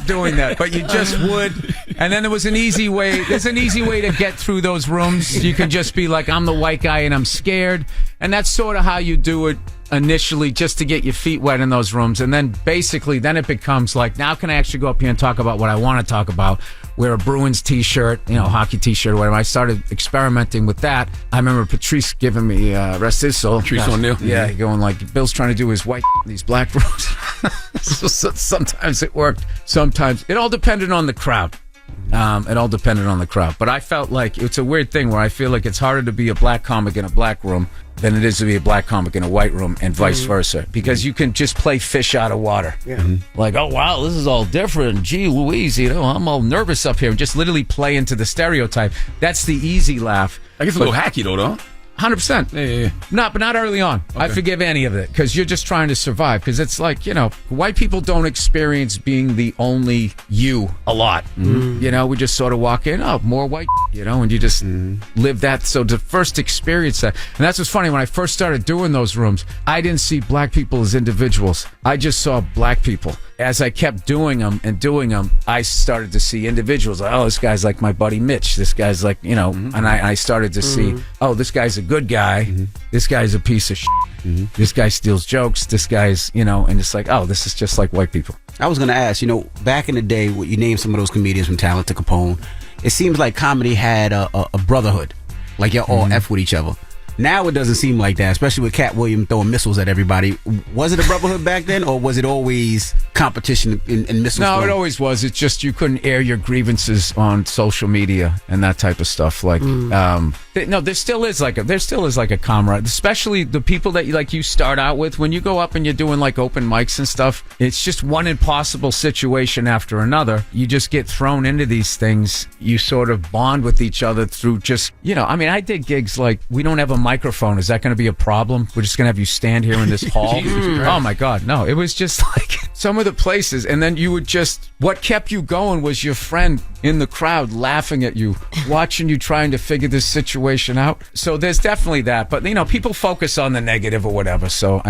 doing that. But you just would. And then there was an easy way. There's an easy way to get through those rooms. You can just be like, I'm the white guy, and I'm scared. And that's sort of how you do it initially, just to get your feet wet in those rooms. And then basically, then it becomes like, now can I actually go up here and talk about what I want to talk about? Wear a Bruins t-shirt, hockey t-shirt or whatever. I started experimenting with that. I remember Patrice giving me rest his soul. Patrice O'Neal. Yeah, going like, Bill's trying to do his white these black rooms. So sometimes it worked. Sometimes it all depended on the crowd. But I felt like it's a weird thing where I feel like it's harder to be a black comic in a black room than it is to be a black comic in a white room, and vice versa, because you can just play fish out of water. Like, oh wow, this is all different, gee Louise, I'm all nervous up here, and just literally play into the stereotype. That's the easy laugh. I guess a little hacky though. 100%. Yeah. But not early on. Okay. I forgive any of it because you're just trying to survive. Because it's like, white people don't experience being the only you a lot. Mm-hmm. We just sort of walk in, more white, and you just live that. So to first experience that, and that's what's funny. When I first started doing those rooms, I didn't see black people as individuals. I just saw black people. As I kept doing them, I started to see individuals. Like, this guy's like my buddy Mitch. This guy's like, and I started to see, this guy's a good guy. This guy's a piece of shit. This guy steals jokes. This guy's, and it's like, this is just like white people. I was going to ask, back in the day, when you named some of those comedians from Talent to Capone, it seems like comedy had a brotherhood. Like you're all F with each other. Now it doesn't seem like that, especially with Cat Williams throwing missiles at everybody. Was it a brotherhood back then, or was it always competition in missiles? No, it always was. It's just you couldn't air your grievances on social media and that type of stuff. Like, there still is like a comrade, especially the people that you start out with. When you go up and you're doing like open mics and stuff, it's just one impossible situation after another. You just get thrown into these things. You sort of bond with each other through just, I did gigs like, we don't have a microphone. Is that going to be a problem? We're just going to have you stand here in this hall. Oh my God. No, it was just like some of the places. And then you would what kept you going was your friend in the crowd laughing at you, watching you trying to figure this situation out. So there's definitely that. But, people focus on the negative or whatever. So,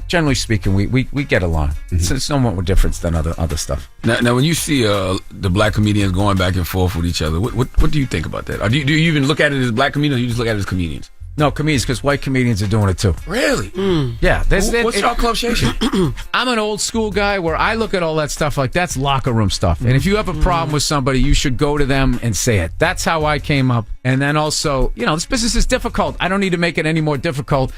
generally speaking, we get along. It's no more difference than other stuff. Now, when you see the black comedians going back and forth with each other, what do you think about that? Or do you even look at it as black comedians, or you just look at it as comedians? No, comedians, because white comedians are doing it too. Really? Yeah. What's your club station? I'm an old school guy where I look at all that stuff like that's locker room stuff. And if you have a problem with somebody, you should go to them and say it. That's how I came up. And then also, this business is difficult. I don't need to make it any more difficult.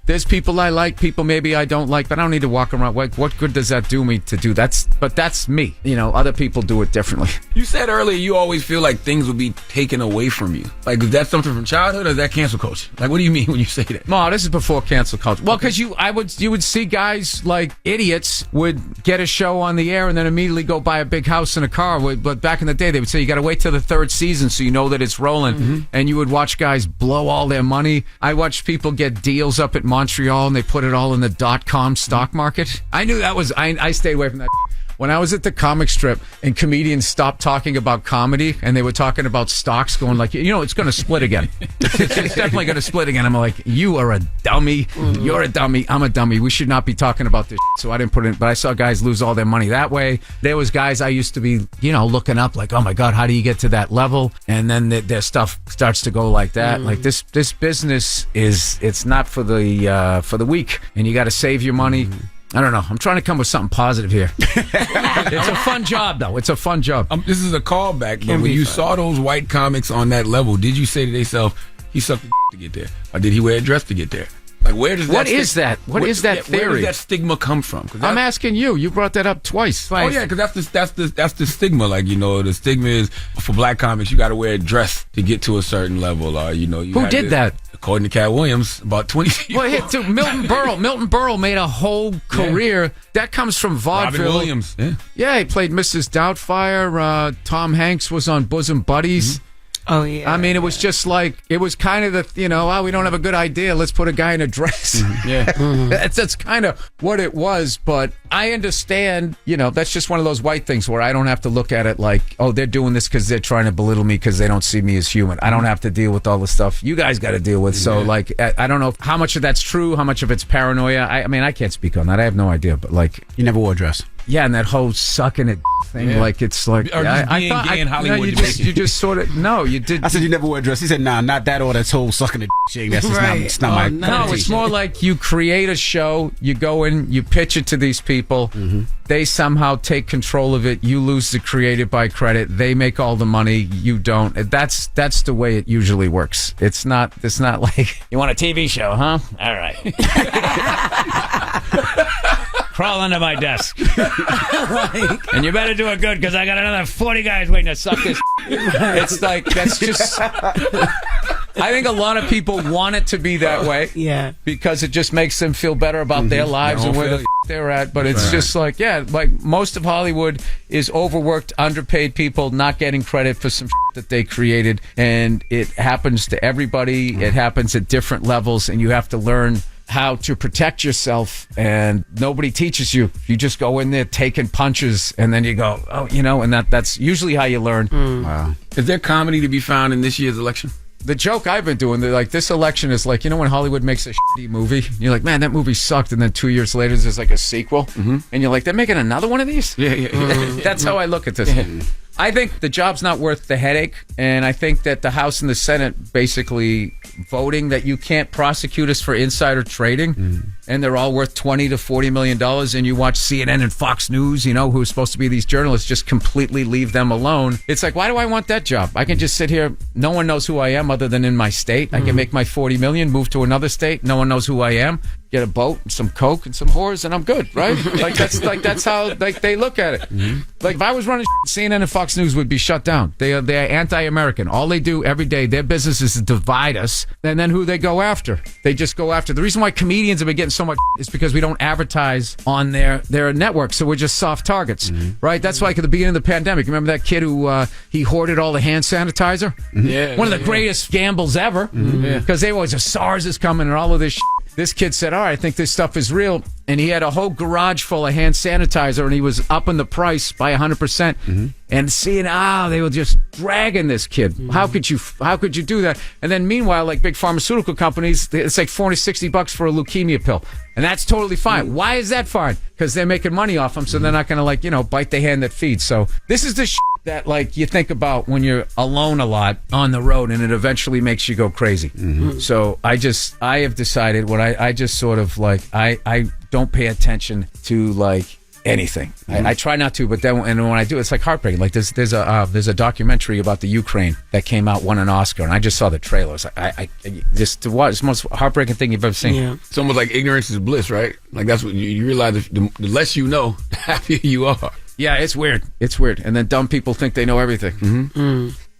There's people I like, people maybe I don't like, but I don't need to walk around. What good does that do me to do? But that's me. Other people do it differently. You said earlier you always feel like things would be taken away from you. Like, is that something from childhood, or is that cancel culture? Like, what do you mean when you say that? No, this is before cancel culture. Well, because you would see guys like idiots would get a show on the air and then immediately go buy a big house and a car. But back in the day, they would say you got to wait till the third season so you know that it's rolling. And you would watch guys blow all their money. I watched people get deals up at Montreal and they put it all in the .com stock market. I knew that was. I stayed away from that. When I was at the comic strip and comedians stopped talking about comedy and they were talking about stocks, going like, it's going to split again. It's definitely going to split again. I'm like, you are a dummy. You're a dummy. I'm a dummy. We should not be talking about this. So I didn't put it in. But I saw guys lose all their money that way. There was guys I used to be, looking up like, oh my God, how do you get to that level? And then their stuff starts to go like that. Like this business it's not for the weak, and you got to save your money. I don't know. I'm trying to come with something positive here. It's a fun job, though. It's a fun job. This is a callback, but when you saw those white comics on that level, did you say to yourself, he sucked the to get there? Or did he wear a dress to get there? Like, where does that What is that theory? Where does that stigma come from? I'm asking you. You brought that up twice. Oh, yeah, because that's the stigma. Like, the stigma is for black comics, you got to wear a dress to get to a certain level. Or, Who did that? According to Cat Williams, about 20 people. Well, Milton Berle. Milton Berle made a whole career. That comes from vaudeville. Robin Williams. Yeah, he played Mrs. Doubtfire. Tom Hanks was on Bosom Buddies. Oh, yeah. I mean, it was just like, it was kind of the, we don't have a good idea. Let's put a guy in a dress. That's kind of what it was. But I understand, that's just one of those white things where I don't have to look at it like, oh, they're doing this because they're trying to belittle me because they don't see me as human. I don't have to deal with all the stuff you guys got to deal with. So, I don't know how much of that's true, how much of it's paranoia. I can't speak on that. I have no idea. But, you never wore a dress. Yeah, and that whole sucking it thing, like it's like or just I thought gay in Hollywood. You just sort of you did. I said you never wear a dress. He said, "Nah, not that or that whole sucking the shit. That's just right. not my." No, it's more like you create a show, you go in, you pitch it to these people, they somehow take control of it. You lose the creative by credit. They make all the money. You don't. That's the way it usually works. It's not like you want a TV show, huh? All right. Crawl under my desk. And you better do it good because I got another 40 guys waiting to suck this. It's like, that's just... I think a lot of people want it to be that way. Yeah. Because it just makes them feel better about their lives and where they're at. But it's just like, like most of Hollywood is overworked, underpaid people not getting credit for some that they created. And it happens to everybody. It happens at different levels, and you have to learn how to protect yourself, and nobody teaches you. You just go in there taking punches, and then you go, and that's usually how you learn. Wow. Is there comedy to be found in this year's election? The joke I've been doing, like this election is like, when Hollywood makes a shitty movie, you're like, man, that movie sucked, and then 2 years later there's like a sequel, and you're like, they're making another one of these? Yeah. That's how I look at this. I think the job's not worth the headache, and I think that the House and the Senate basically voting that you can't prosecute us for insider trading, and they're all worth $20 to $40 million, and you watch CNN and Fox News, who are supposed to be these journalists, just completely leave them alone. It's like, why do I want that job? I can just sit here. No one knows who I am other than in my state. I can make my $40 million, move to another state. No one knows who I am. Get a boat and some coke and some whores, and I'm good, right? That's how they look at it. Like if I was running CNN and Fox News would be shut down. They're anti-American. All they do every day, their business is to divide us. And then who they go after? They just go after. The reason why comedians have been getting so much is because we don't advertise on their network, so we're just soft targets, right? That's like at the beginning of the pandemic. Remember that kid who he hoarded all the hand sanitizer? Yeah. One of the greatest gambles ever, because they always SARS is coming and all of this. This kid said, all right, I think this stuff is real. And he had a whole garage full of hand sanitizer, and he was upping the price by 100%. And seeing, they were just dragging this kid. How could you do that? And then meanwhile, like big pharmaceutical companies, it's like $460 for a leukemia pill. And that's totally fine. Why is that fine? Because they're making money off them, so they're not going to bite the hand that feeds. So this is the that you think about when you're alone a lot on the road, and it eventually makes you go crazy. So I have decided what I just sort of I don't pay attention to anything. I try not to, but then when I do, it's like heartbreaking. Like there's a documentary about the Ukraine that came out, won an Oscar, and I just saw the trailer. It's like it's the most heartbreaking thing you've ever seen. Yeah. It's almost like ignorance is bliss, right? Like that's what you realize. The less you know, the happier you are. Yeah, it's weird. And then dumb people think they know everything.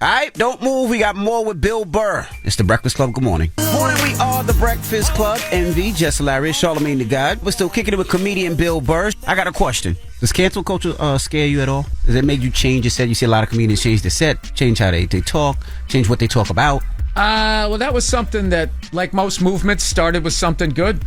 All right, don't move. We got more with Bill Burr. It's the Breakfast Club. Good morning. Morning, we are the Breakfast Club. MV, Jess Hilarious, Charlamagne the God. We're still kicking it with comedian Bill Burr. I got a question. Does cancel culture scare you at all? Does it make you change your set? You see a lot of comedians change their set, change how they talk, change what they talk about. Well, that was something that, like most movements, started with something good.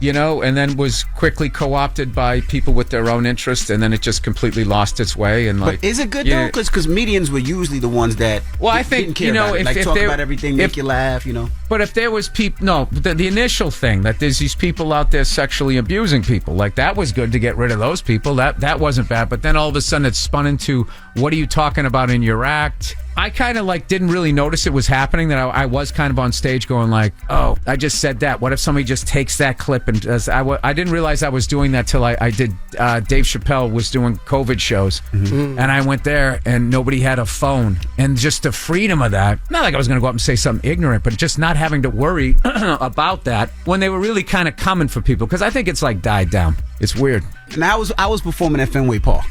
And then was quickly co-opted by people with their own interest, and then it just completely lost its way. And but is it good though? Because comedians were usually the ones that I think didn't care about it. Talk about everything, make you laugh. But if there was people, the initial thing that there's these people out there sexually abusing people, that was good to get rid of those people. That wasn't bad. But then all of a sudden it spun into, what are you talking about in your act? I kind of didn't really notice it was happening, that I was kind of on stage going oh, I just said that. What if somebody just takes that clip and does, I didn't realize I was doing that till I did, Dave Chappelle was doing COVID shows, and I went there and nobody had a phone, and just the freedom of that, not like I was going to go up and say something ignorant, but just not having to worry about that when they were really kind of coming for people, because I think it's died down. It's weird. And I was performing at Fenway Park.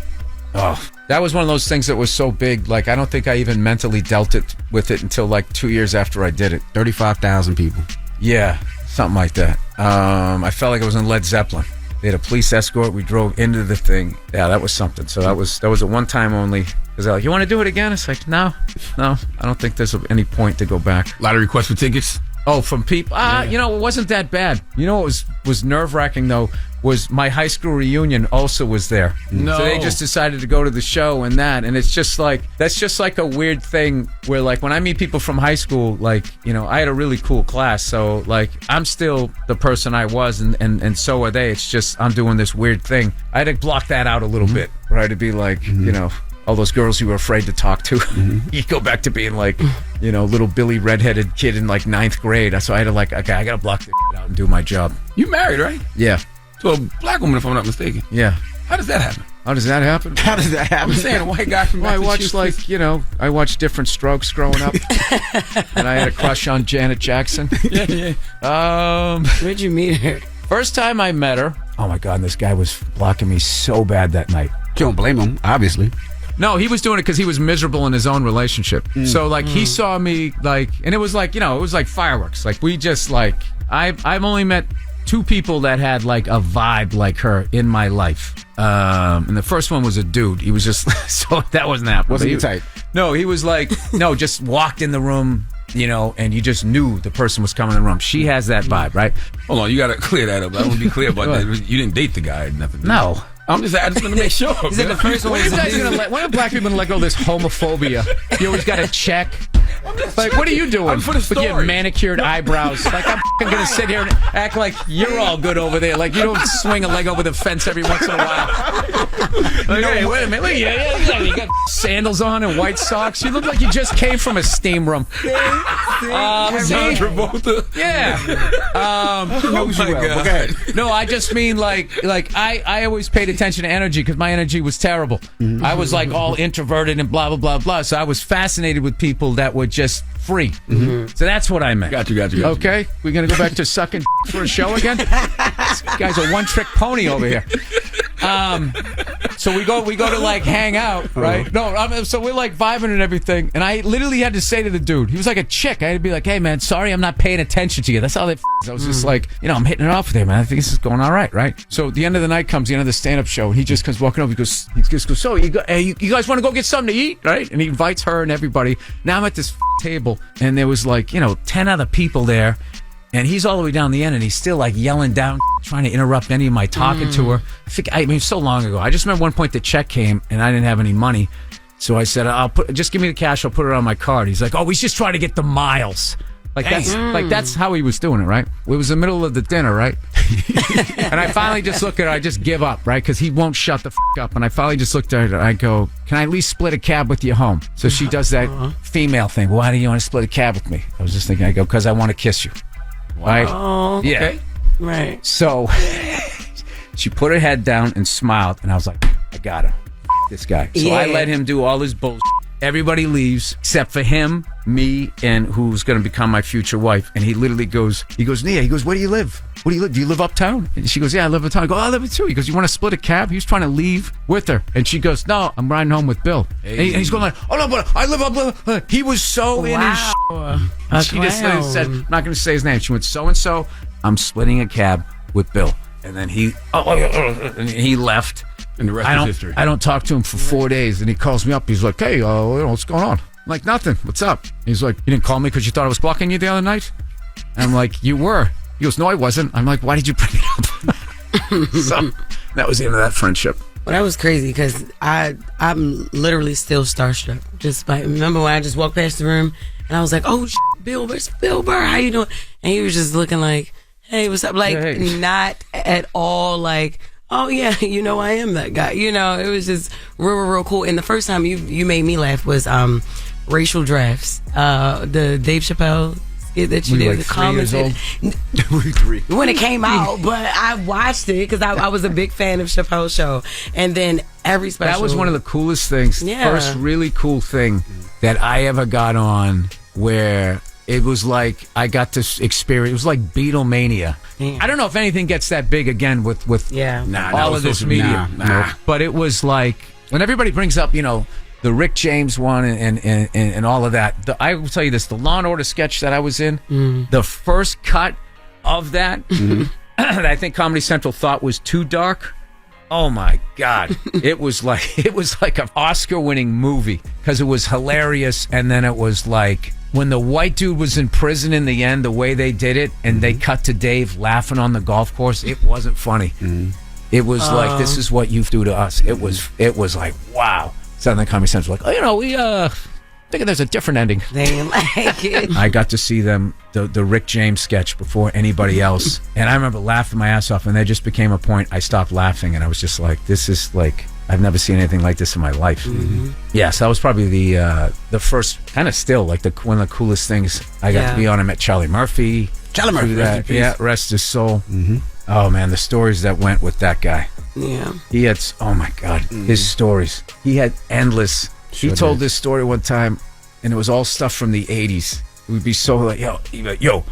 Oh, that was one of those things that was so big. I don't think I even mentally dealt with it until 2 years after I did it. 35,000 people. Yeah, something like that. I felt like I was in Led Zeppelin. They had a police escort. We drove into the thing. Yeah, that was something. So that was a one time only. Because they're like, you want to do it again? It's like, no, I don't think there's any point to go back. A lot of requests for tickets. Oh, from people. It wasn't that bad. What was nerve wracking though was my high school reunion also was there. No. So they just decided to go to the show and it's just that's just a weird thing where when I meet people from high school, I had a really cool class. So I'm still the person I was and so are they. It's just I'm doing this weird thing. I had to block that out a little bit, right? To be all those girls you were afraid to talk to. You go back to being little Billy redheaded kid in 9th grade. So I had to okay, I gotta block this out and do my job. You married, right? Yeah. To a black woman, if I'm not mistaken. Yeah. How does that happen? How does that happen? I'm saying a white guy from Massachusetts. I watched Different Strokes growing up. And I had a crush on Janet Jackson. Yeah. Where'd you meet her? First time I met her. Oh my God, this guy was blocking me so bad that night. You don't blame him, obviously. No, he was doing it because he was miserable in his own relationship. So, like, he saw me, like, and it was like, you know, it was like fireworks. Like, we just, like, I've only met 2 people that had, like, a vibe like her in my life. And the first one was a dude. He was just, so that wasn't happening. Wasn't he tight? No, he was like, no, just walked in the room, you know, and you just knew the person was coming in the room. She has that vibe, right? Hold on, you got to clear that up. I want to be clear about that. You didn't date the guy or nothing. No. I just want to make sure. Is it the first one? When are black people going to let go of this homophobia? You always got to check. Like, what are you doing? For the story. With your manicured eyebrows. Like, I'm going to sit here and act like you're all good over there. Like, you don't swing a leg over the fence every once in a while. Like, hey, wait a minute. Look, you got sandals on and white socks. You look like you just came from a steam room. John Travolta. Yeah. Oh my God. No, I just mean like I always paid attention to energy because my energy was terrible. I was like all introverted and blah blah blah blah. So I was fascinated with people that were just free. So that's what I meant. Got you. Okay, we're gonna go back to sucking for a show again. This guy's a one-trick pony over here. So we go to like hang out, right? No, so we're like vibing and everything, and I literally had to say to the dude, he was like a chick. I had to be like, "Hey man, sorry, I'm not paying attention to you." That's all that. I was just like, you know, I'm hitting it off with him, man. I think this is going all right? So the end of the night comes, the end of the stand-up show, and he just comes walking over. He goes, "So you guys want to go get something to eat, right?" And he invites her and everybody. Now I'm at this table, and there was like, you know, 10 other people there. And he's all the way down the end, and he's still like yelling down, trying to interrupt any of my talking to her. I mean, so long ago. I just remember one point the check came, and I didn't have any money. So I said, just give me the cash. I'll put it on my card. He's like, oh, he's just trying to get the miles. Like that's how he was doing it, right? It was the middle of the dinner, right? And I finally just look at her. I just give up, right? Because he won't shut the up. And I finally just looked at her. I go, can I at least split a cab with you home? So she does that female thing. Why do you want to split a cab with me? I was just thinking, I go, because I want to kiss you. Right? Oh, yeah. okay. Right. So she put her head down and smiled, and I was like, I got him. This guy. So I let him do all his bullshit. Everybody leaves except for him, me, and who's going to become my future wife. And he literally goes, Nia, he goes, where do you live? Do you live uptown? And she goes, yeah, I live uptown. I go, I live too. He goes, you want to split a cab? He was trying to leave with her. And she goes, no, I'm riding home with Bill. And he's going like, oh no, but I live up. He was so in his She just said, I'm not going to say his name. She went, so-and-so, I'm splitting a cab with Bill. And then he left. And the rest is history. I don't talk to him for 4 days. And he calls me up. He's like, hey, what's going on? I'm like, nothing. What's up? He's like, you didn't call me because you thought I was blocking you the other night? And I'm like, you were. He goes, no, I wasn't. I'm like, why did you bring it up? So that was the end of that friendship. Well, that was crazy because I'm literally still starstruck. Just remember when I just walked past the room and I was like, oh, Bill, where's Bill Burr? How you doing? And he was just looking like, hey, what's up? Like, not at all like, oh, yeah, you know, I am that guy. You know, it was just real cool. And the first time you made me laugh was Racial Drafts, the Dave Chappelle skit that you did. Like 3 years old? When it came out, but I watched it because I was a big fan of Chappelle's show. And then every special. That was one of the coolest things. Yeah. First really cool thing that I ever got on where it was like I got to experience. It was like Beatlemania. I don't know if anything gets that big again with all of this media. But it was like when everybody brings up, you know, the Rick James one and all of that. I will tell you this: the Law and Order sketch that I was in, the first cut of that, that I think Comedy Central thought was too dark. Oh my God! It was like an Oscar-winning movie because it was hilarious, and then it was like. When the white dude was in prison in the end, the way they did it, and they cut to Dave laughing on the golf course, it wasn't funny. It was like, this is what you do to us. It was like, wow. Southern Comedy Central like, oh, you know, we thinking there's a different ending. They didn't like it. I got to see them, the Rick James sketch before anybody else, and I remember laughing my ass off, and there just became a point I stopped laughing, and I was just like, this is like... I've never seen anything like this in my life. Yes, that was probably the first, kind of still like one of the coolest things. I got to be on. I met Charlie Murphy. Charlie Murphy, rest in peace. Yeah, rest his soul. Oh man, the stories that went with that guy. Yeah, he had. Oh my God, his stories. He had endless. He told this story one time, and it was all stuff from the '80s. It would be so like, yo,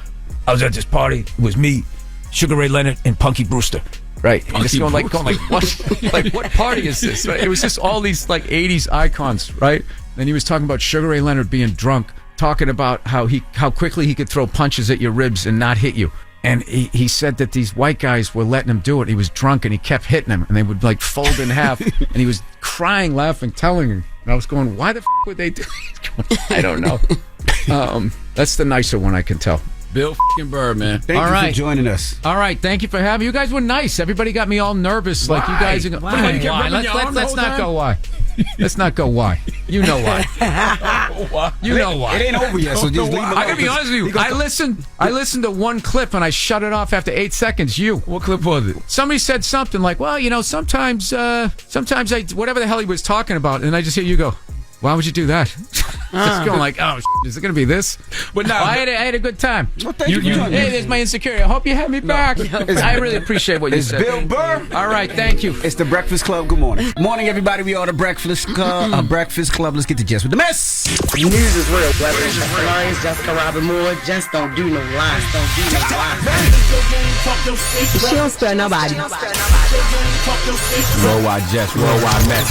I was at this party. It was me, Sugar Ray Leonard, and Punky Brewster. Right. And just going like, what? Like, what party is this? Right? It was just all these like 80s icons, right? Then he was talking about Sugar Ray Leonard being drunk, talking about how quickly he could throw punches at your ribs and not hit you. And he said that these white guys were letting him do it. He was drunk and he kept hitting them, and they would like fold in half. And he was crying, laughing, telling him. And I was going, why the f would they do it? I don't know. That's the nicer one, I can tell. Bill f***ing Burr, man. Thank you for joining us. All right, thank you for having me. You guys were nice. Everybody got me all nervous. Like you guys are going, why? Let's not go why. Let's not go why. You know why. You know why. It ain't over yet, so just leave it alone. I gotta be honest with you. I listened to one clip and I shut it off after 8 seconds. What clip was it? Somebody said something like, well, sometimes I, whatever the hell he was talking about, and I just hear you go, why would you do that? Just going like, oh, is it going to be this? But no, I had a good time. Well, thank you for joining Hey, us. there's my insecurity. I hope you have me back. I really appreciate what you said. It's Bill Burr. All right, thank you. It's the Breakfast Club. Good morning. Morning, everybody. We are the Breakfast Club. Breakfast Club. Let's get to Jess with the Mess. News is real. Whether it's Jess Hilarious, Jessica Robin Moore, just don't do no lies. She don't spare nobody. Worldwide Jess, worldwide Mack.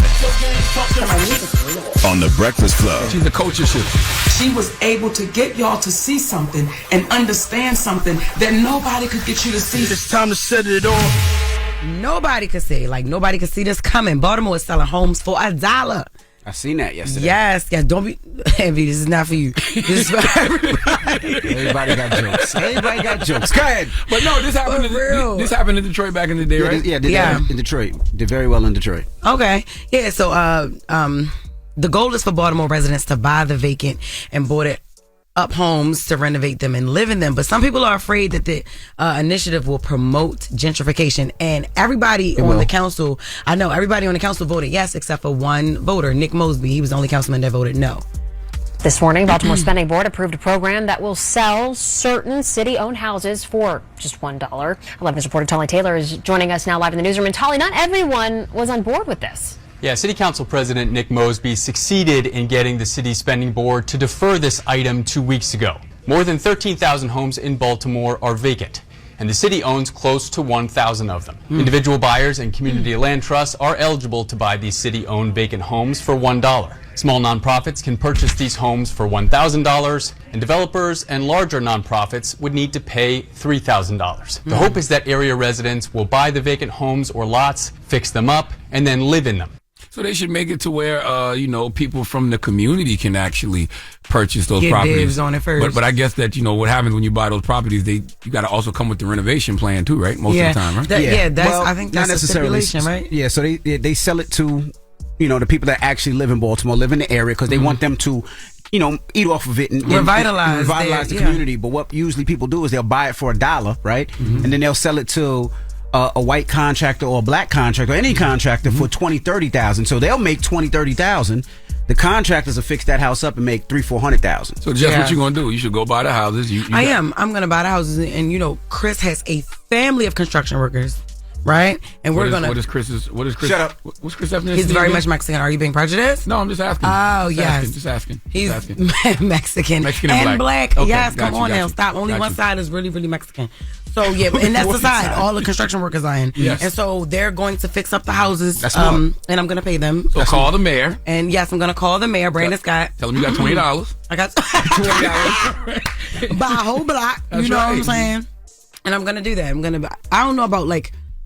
On the Breakfast Club. She's the culture shifter. She was able to get y'all to see something and understand something that nobody could get you to see. It's time to set it off. Nobody could see. Like, nobody could see this coming. Baltimore is selling homes for $1. I seen that yesterday. Yes. Don't be envy. This is not for you. This is for everybody. Everybody got jokes. Everybody got jokes. Go ahead. But no, this happened in Detroit back in the day, right? In Detroit. Did very well in Detroit. Okay. Yeah, so the goal is for Baltimore residents to buy the vacant and boarded up homes to renovate them and live in them. But some people are afraid that the initiative will promote gentrification. And everybody on the council, I know everybody on the council voted yes, except for one voter, Nick Mosby. He was the only councilman that voted no. This morning, Baltimore Spending Board approved a program that will sell certain city-owned houses for just $1. 11's reporter Tolly Taylor is joining us now live in the newsroom. And Tolly, not everyone was on board with this. Yeah, City Council President Nick Mosby succeeded in getting the City Spending Board to defer this item 2 weeks ago. More than 13,000 homes in Baltimore are vacant, and the city owns close to 1,000 of them. Individual buyers and community land trusts are eligible to buy these city-owned vacant homes for $1. Small nonprofits can purchase these homes for $1,000, and developers and larger nonprofits would need to pay $3,000. The hope is that area residents will buy the vacant homes or lots, fix them up, and then live in them. So they should make it to where, people from the community can actually purchase those properties. Dibs on it first. But I guess that, what happens when you buy those properties, you got to also come with the renovation plan too, right? Most of the time, right? I think that's a stipulation, right? Yeah, so they sell it to, the people that actually live in Baltimore, live in the area, because they want them to, eat off of it and revitalize the community. But what usually people do is they'll buy it for $1, right? And then they'll sell it to a white contractor or a black contractor or any contractor for $20,000-$30,000. So they'll make $20,000-$30,000. The contractors will fix that house up and make $300,000-$400,000. So Jess, what you gonna do? You should go buy the houses. I'm gonna buy the houses, and Chris has a family of construction workers, right? And we're gonna. What is Chris's? Shut up. What's Chris' ethnicity? He's very much Mexican. Are you being prejudiced? No, I'm just asking. Oh, yes. Just asking. He's Mexican and black. Okay, yes, come on now, stop. Only one side is really, really Mexican. So yeah, and that's the side all the construction workers are in. Yes. And so they're going to fix up the houses. And I'm gonna pay them. So call the mayor. And yes, I'm gonna call the mayor, Brandon Scott. Tell him you got $20. I got $20. Buy a whole block. That's what right. I'm saying? And I'm gonna do that. I don't know about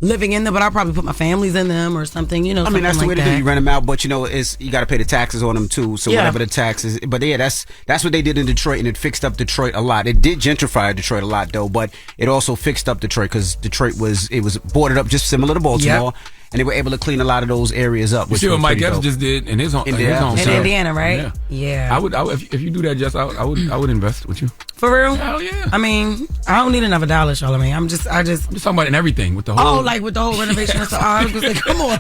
living in them, but I'll probably put my families in them or something, I mean, that's the way to do. You rent them out, but you got to pay the taxes on them too. So whatever the taxes, but yeah, that's what they did in Detroit, and it fixed up Detroit a lot. It did gentrify Detroit a lot though, but it also fixed up Detroit because Detroit was boarded up just similar to Baltimore. Yep. And they were able to clean a lot of those areas up. You see what Mike Epps just did in his home in Indiana, right? Yeah. I would if you do that, Jess, I would invest with you. For real? Hell yeah. I mean, I don't need another $1, Charlamagne. I'm just talking about in everything with the whole. With the whole renovation and stuff. I was gonna say, come on,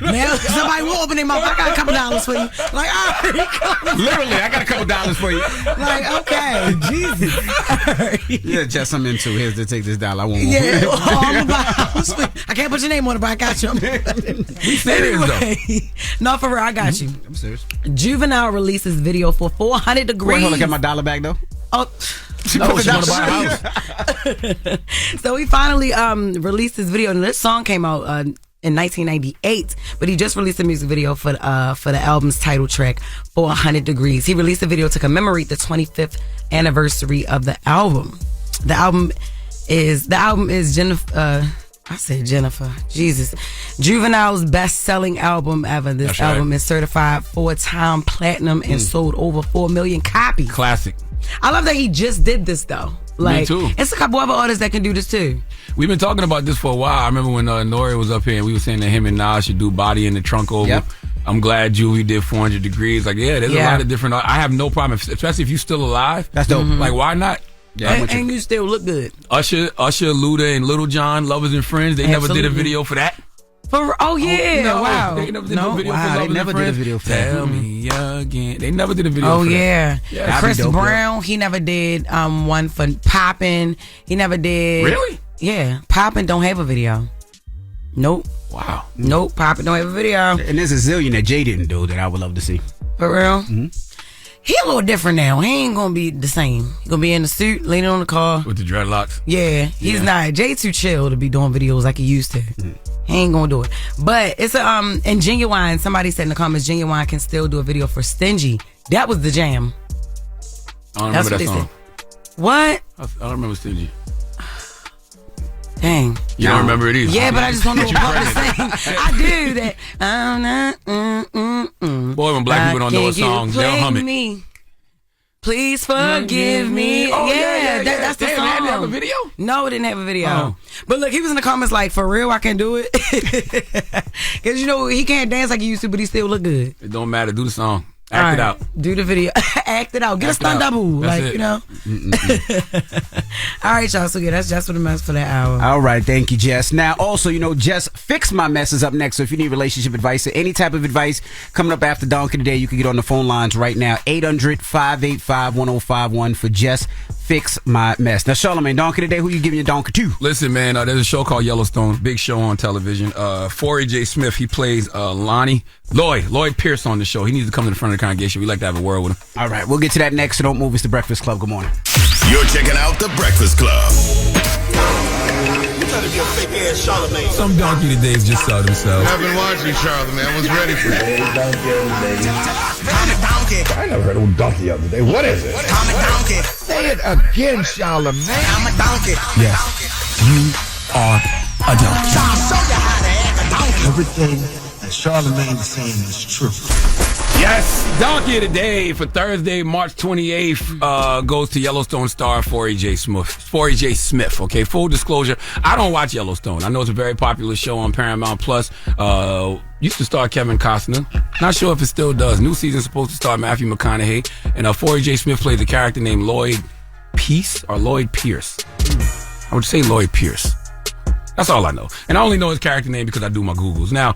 man. Somebody will open their mouth. I got a couple $1 for you. Literally, I got a couple $1 for you. Okay, Jesus. Yeah, Jess, I'm into. Here's to take this $1. I won't. Yeah, I'm about house for you. I can't put your name on it, but I got you. Anyway, no, for real, I got you. I'm serious. Juvenile releases video for 400 Degrees. Wait, hold on, get my $1 back though. Oh, She No, want to buy a house. So he finally released this video, and this song came out in 1998, but he just released a music video for the album's title track, 400 Degrees. He released a video to commemorate the 25th anniversary of the album. The album is Jennifer. I said Jennifer. Jesus. Juvenile's best-selling album ever. This album is certified 4-time platinum and sold over 4 million copies. Classic. I love that he just did this, though. Like, Me too. It's a couple other artists that can do this, too. We've been talking about this for a while. I remember when Nori was up here and we were saying that him and Nas should do Body in the Trunk over. Yep. I'm glad Juvie did 400 Degrees. Like, there's a lot of different. I have no problem, especially if you're still alive. That's dope. Like, why not? Yeah, and you still look good. Usher, Luda, and Little John, Lovers and Friends. They never did a video for that. Wow. They never did no video for Lovers They never and did a Friends. video for that. Tell me again. They never did a video for that. Yeah. Chris Brown, he never did one for Poppin'. He never did. Really? Yeah. Poppin' don't have a video. Nope. Wow. Nope. Poppin' don't have a video. And there's a zillion that Jay didn't do that I would love to see. For real? Mm-hmm. He a little different now. He ain't gonna be the same. He gonna be in the suit, leaning on the car. With the dreadlocks. Yeah, he's not. Jay too chill to be doing videos like he used to. He ain't gonna do it. But it's and Genuine, somebody said in the comments, Genuine can still do a video for Stingy. That was the jam. I don't remember that song. What? I don't remember Stingy. Dang. You don't remember it either. Yeah, but I just don't know what part to sing. I do that. I'm not. Boy, when black people don't know a song, they'll hum it. Me. Please forgive me. Oh, That's the Damn, song. It didn't have a video? No, it didn't have a video. Oh. But look, he was in the comments like, for real, I can't do it. Because, he can't dance like he used to, but he still look good. It don't matter. Do the song. Act it out. Do the video. Act it out. Get a stunt double. That's like, it. All right, y'all. So, that's Jess With The Mess for that hour. All right. Thank you, Jess. Now, also, Jess Fix My Mess is up next. So if you need relationship advice or any type of advice coming up after Donkey today, you can get on the phone lines right now. 800-585-1051 for Jess Fix My Mess. Now, Charlamagne, Donkey today, who you giving your donkey to? Listen, man, there's a show called Yellowstone, big show on television. Forey J. Smith, he plays Lloyd Pierce on the show. He needs to come to the front of the congregation. We like to have a word with him. All right, we'll get to that next. So don't move. It's The Breakfast Club. Good morning. You're checking out The Breakfast Club. Some donkey todays just saw themselves. I've been watching Charlamagne. I was ready for it. I never heard of donkey the other day. What is it? Say it again, Charlamagne. I'm a donkey. Yes, you are a donkey. Everything that Charlamagne is saying is true. Yes, donkey of the day for Thursday, March 28th, goes to Yellowstone star Forey J. Smith. Okay, full disclosure, I don't watch Yellowstone. I know it's a very popular show on Paramount Plus. Used to star Kevin Costner. Not sure if it still does. New season supposed to star Matthew McConaughey, and Forey J. Smith plays a character named Lloyd Pierce. I would say Lloyd Pierce. That's all I know. And I only know his character name because I do my Googles. Now,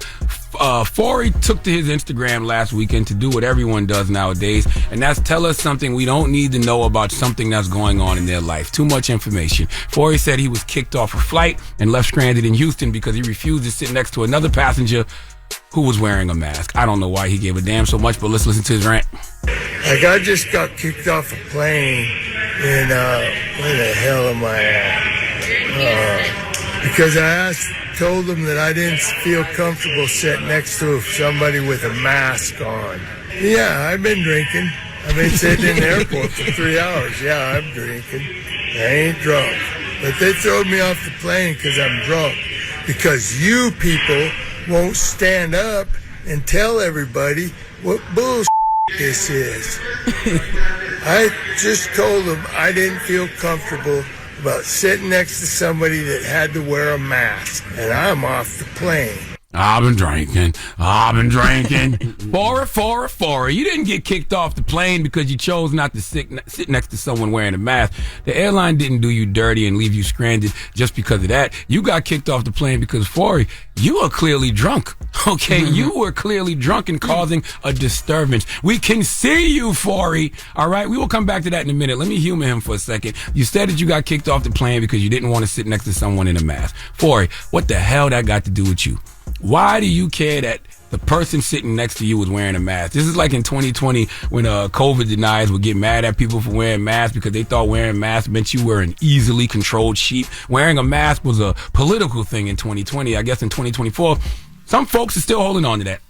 Forey took to his Instagram last weekend to do what everyone does nowadays, and that's tell us something we don't need to know about something that's going on in their life. Too much information. Forey said he was kicked off a flight and left stranded in Houston because he refused to sit next to another passenger who was wearing a mask. I don't know why he gave a damn so much, but let's listen to his rant. Like, I just got kicked off a plane, and where the hell am I at? Because I told them that I didn't feel comfortable sitting next to somebody with a mask on. Yeah, I've been drinking. I've been sitting in the airport for 3 hours. Yeah, I'm drinking. I ain't drunk. But they throwed me off the plane because I'm drunk. Because you people won't stand up and tell everybody what bullshit this is. I just told them I didn't feel comfortable about sitting next to somebody that had to wear a mask, and I'm off the plane. I've been drinking. Forey. You didn't get kicked off the plane because you chose not to sit next to someone wearing a mask. The airline didn't do you dirty and leave you stranded just because of that. You got kicked off the plane because, Forey, you are clearly drunk. Okay? You were clearly drunk and causing a disturbance. We can see you, Forey. All right? We will come back to that in a minute. Let me humor him for a second. You said that you got kicked off the plane because you didn't want to sit next to someone in a mask. Forey, what the hell that got to do with you? Why do you care that the person sitting next to you was wearing a mask? This is like in 2020 when COVID deniers would get mad at people for wearing masks because they thought wearing masks meant you were an easily controlled sheep. Wearing a mask was a political thing in 2020. I guess in 2024, some folks are still holding on to that.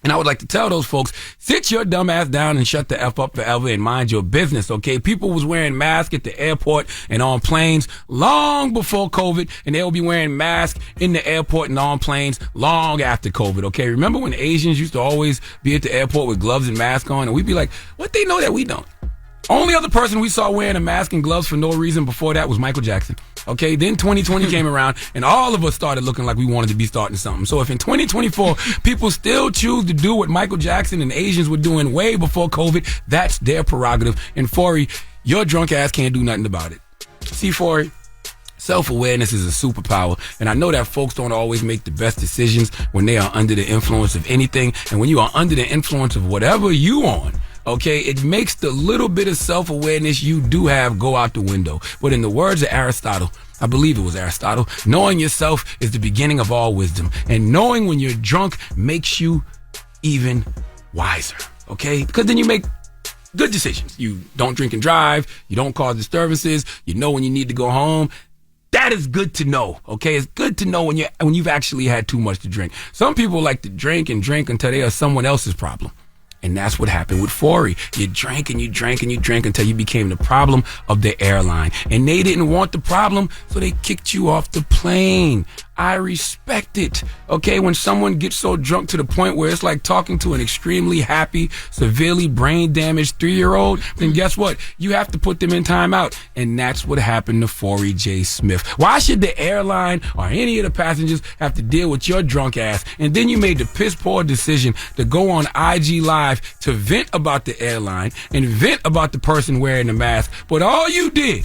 And I would like to tell those folks, sit your dumb ass down and shut the F up forever and mind your business, okay? People was wearing masks at the airport and on planes long before COVID, and they'll be wearing masks in the airport and on planes long after COVID, okay? Remember when Asians used to always be at the airport with gloves and masks on, and we'd be like, what they know that we don't? Only other person we saw wearing a mask and gloves for no reason before that was Michael Jackson. Okay, then 2020 came around and all of us started looking like we wanted to be starting something. So if in 2024 people still choose to do what Michael Jackson and Asians were doing way before COVID, that's their prerogative. And Forey, your drunk ass can't do nothing about it. See, Forey, self-awareness is a superpower, and I know that folks don't always make the best decisions when they are under the influence of anything. And when you are under the influence of whatever you on, okay, it makes the little bit of self-awareness you do have go out the window. But in the words of Aristotle, I believe it was Aristotle, knowing yourself is the beginning of all wisdom. And knowing when you're drunk makes you even wiser, okay? Because then you make good decisions. You don't drink and drive. You don't cause disturbances. You know when you need to go home. That is good to know, okay? It's good to know when you've actually had too much to drink. Some people like to drink and drink until they are someone else's problem. And that's what happened with Forey. You drank and you drank and you drank until you became the problem of the airline. And they didn't want the problem, so they kicked you off the plane. I respect it. Okay, when someone gets so drunk to the point where it's like talking to an extremely happy, severely brain damaged 3-year-old, then guess what? You have to put them in timeout. And that's what happened to Forey J. Smith. Why should the airline or any of the passengers have to deal with your drunk ass? And then you made the piss poor decision to go on IG Live to vent about the airline and vent about the person wearing the mask. But all you did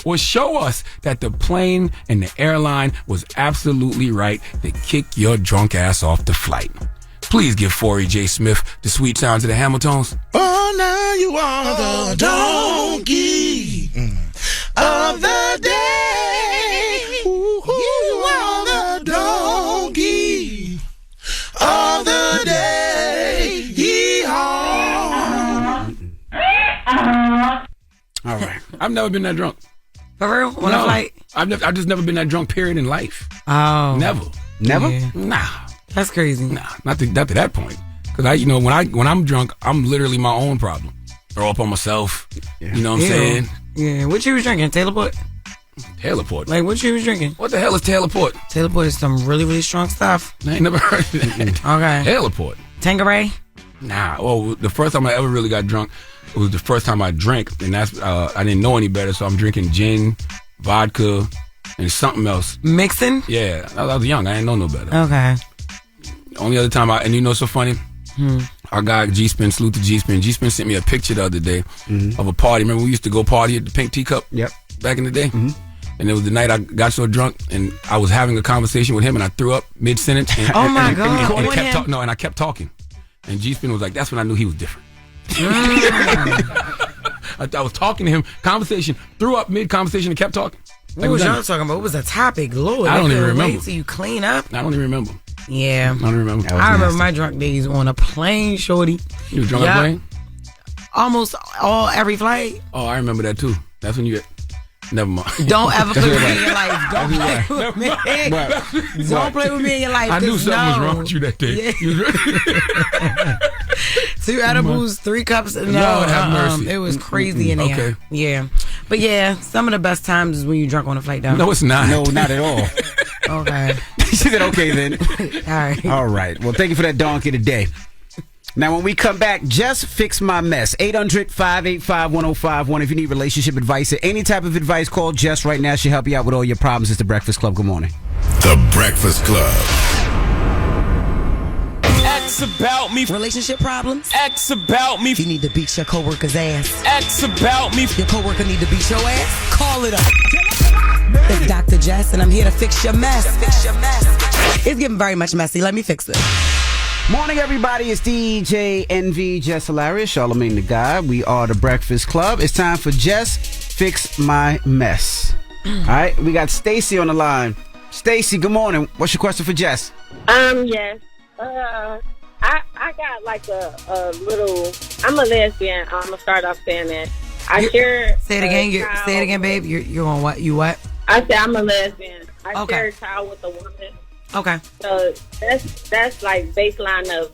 was show us that the plane and the airline was absolutely right to kick your drunk ass off the flight. Please give Forey J. Smith the sweet sounds of the Hamiltons. Oh, now you are the donkey of the day. You are the donkey of the day. Yee-haw. All right. I've never been that drunk. For real? On a flight? I've just never been that drunk, period, in life. Oh. Never. Never? Yeah. Nah. That's crazy. Nah, not to that point. Because when I'm drunk, I'm literally my own problem. Throw up on myself. Yeah. You know what I'm saying? Yeah. What you was drinking? Taylor Port? Taylor Port. Like, what you was drinking? What the hell is Taylor Port? Taylor Port is some really, really strong stuff. I ain't never heard of that. Okay. Taylor Port. Tanqueray? Nah. Well, the first time I ever really got drunk, it was the first time I drank, and that's I didn't know any better, so I'm drinking gin, vodka, and something else. Mixing? Yeah. I was young. I didn't know no better. Okay. Only other time and you know what's so funny? Our guy G-Spin, salute to G-Spin. G-Spin sent me a picture the other day of a party. Remember we used to go party at the Pink Teacup? Yep. Back in the day? And it was the night I got so drunk, and I was having a conversation with him, and I threw up mid-sentence. And, oh, my God. And I kept talking. And G-Spin was like, that's when I knew he was different. I was talking to him, conversation, threw up mid-conversation and kept talking. What was y'all talking about? What was the topic? Lord, I don't even remember. Wait till you clean up. I don't even remember. Yeah. I don't remember. I remember my drunk days on a plane, shorty. You were drunk on a plane? Almost every flight. Oh, I remember that too. That's when you get... Never mind. Don't ever play with me in your life. Don't play with me. Don't play with me in your life. I knew something was wrong with you that day. Yeah. 2 edibles, 3 cups. No, Lord have mercy. It was crazy in there. Okay. Yeah. But yeah, some of the best times is when you drunk on a flight, though. No, it's not. No, not at all. Okay. She said, okay, then. All right. All right. Well, thank you for that donkey today. Now, when we come back, Jess Fix My Mess. 800-585-1051. If you need relationship advice or any type of advice, call Jess right now. She'll help you out with all your problems. It's The Breakfast Club. Good morning. The Breakfast Club. X about me. Relationship problems? X about me. You need to beat your coworker's ass. X about me. Your coworker need to beat your ass? Call it up. It's Dr. Jess, and I'm here to fix your mess. It's getting very much messy. Let me fix it. Morning, everybody. It's DJ NV, Jess Hilarious, Charlamagne the Guy. We are The Breakfast Club. It's time for Jess Fix My Mess. All right, we got Stacy on the line. Stacy, good morning. What's your question for Jess? Yes. I got like a little. I'm a lesbian. I'm gonna start off saying that. Say it again. Say it again, babe. You're on what? You what? I said I'm a lesbian. I share a child with a woman. Okay. So that's like baseline of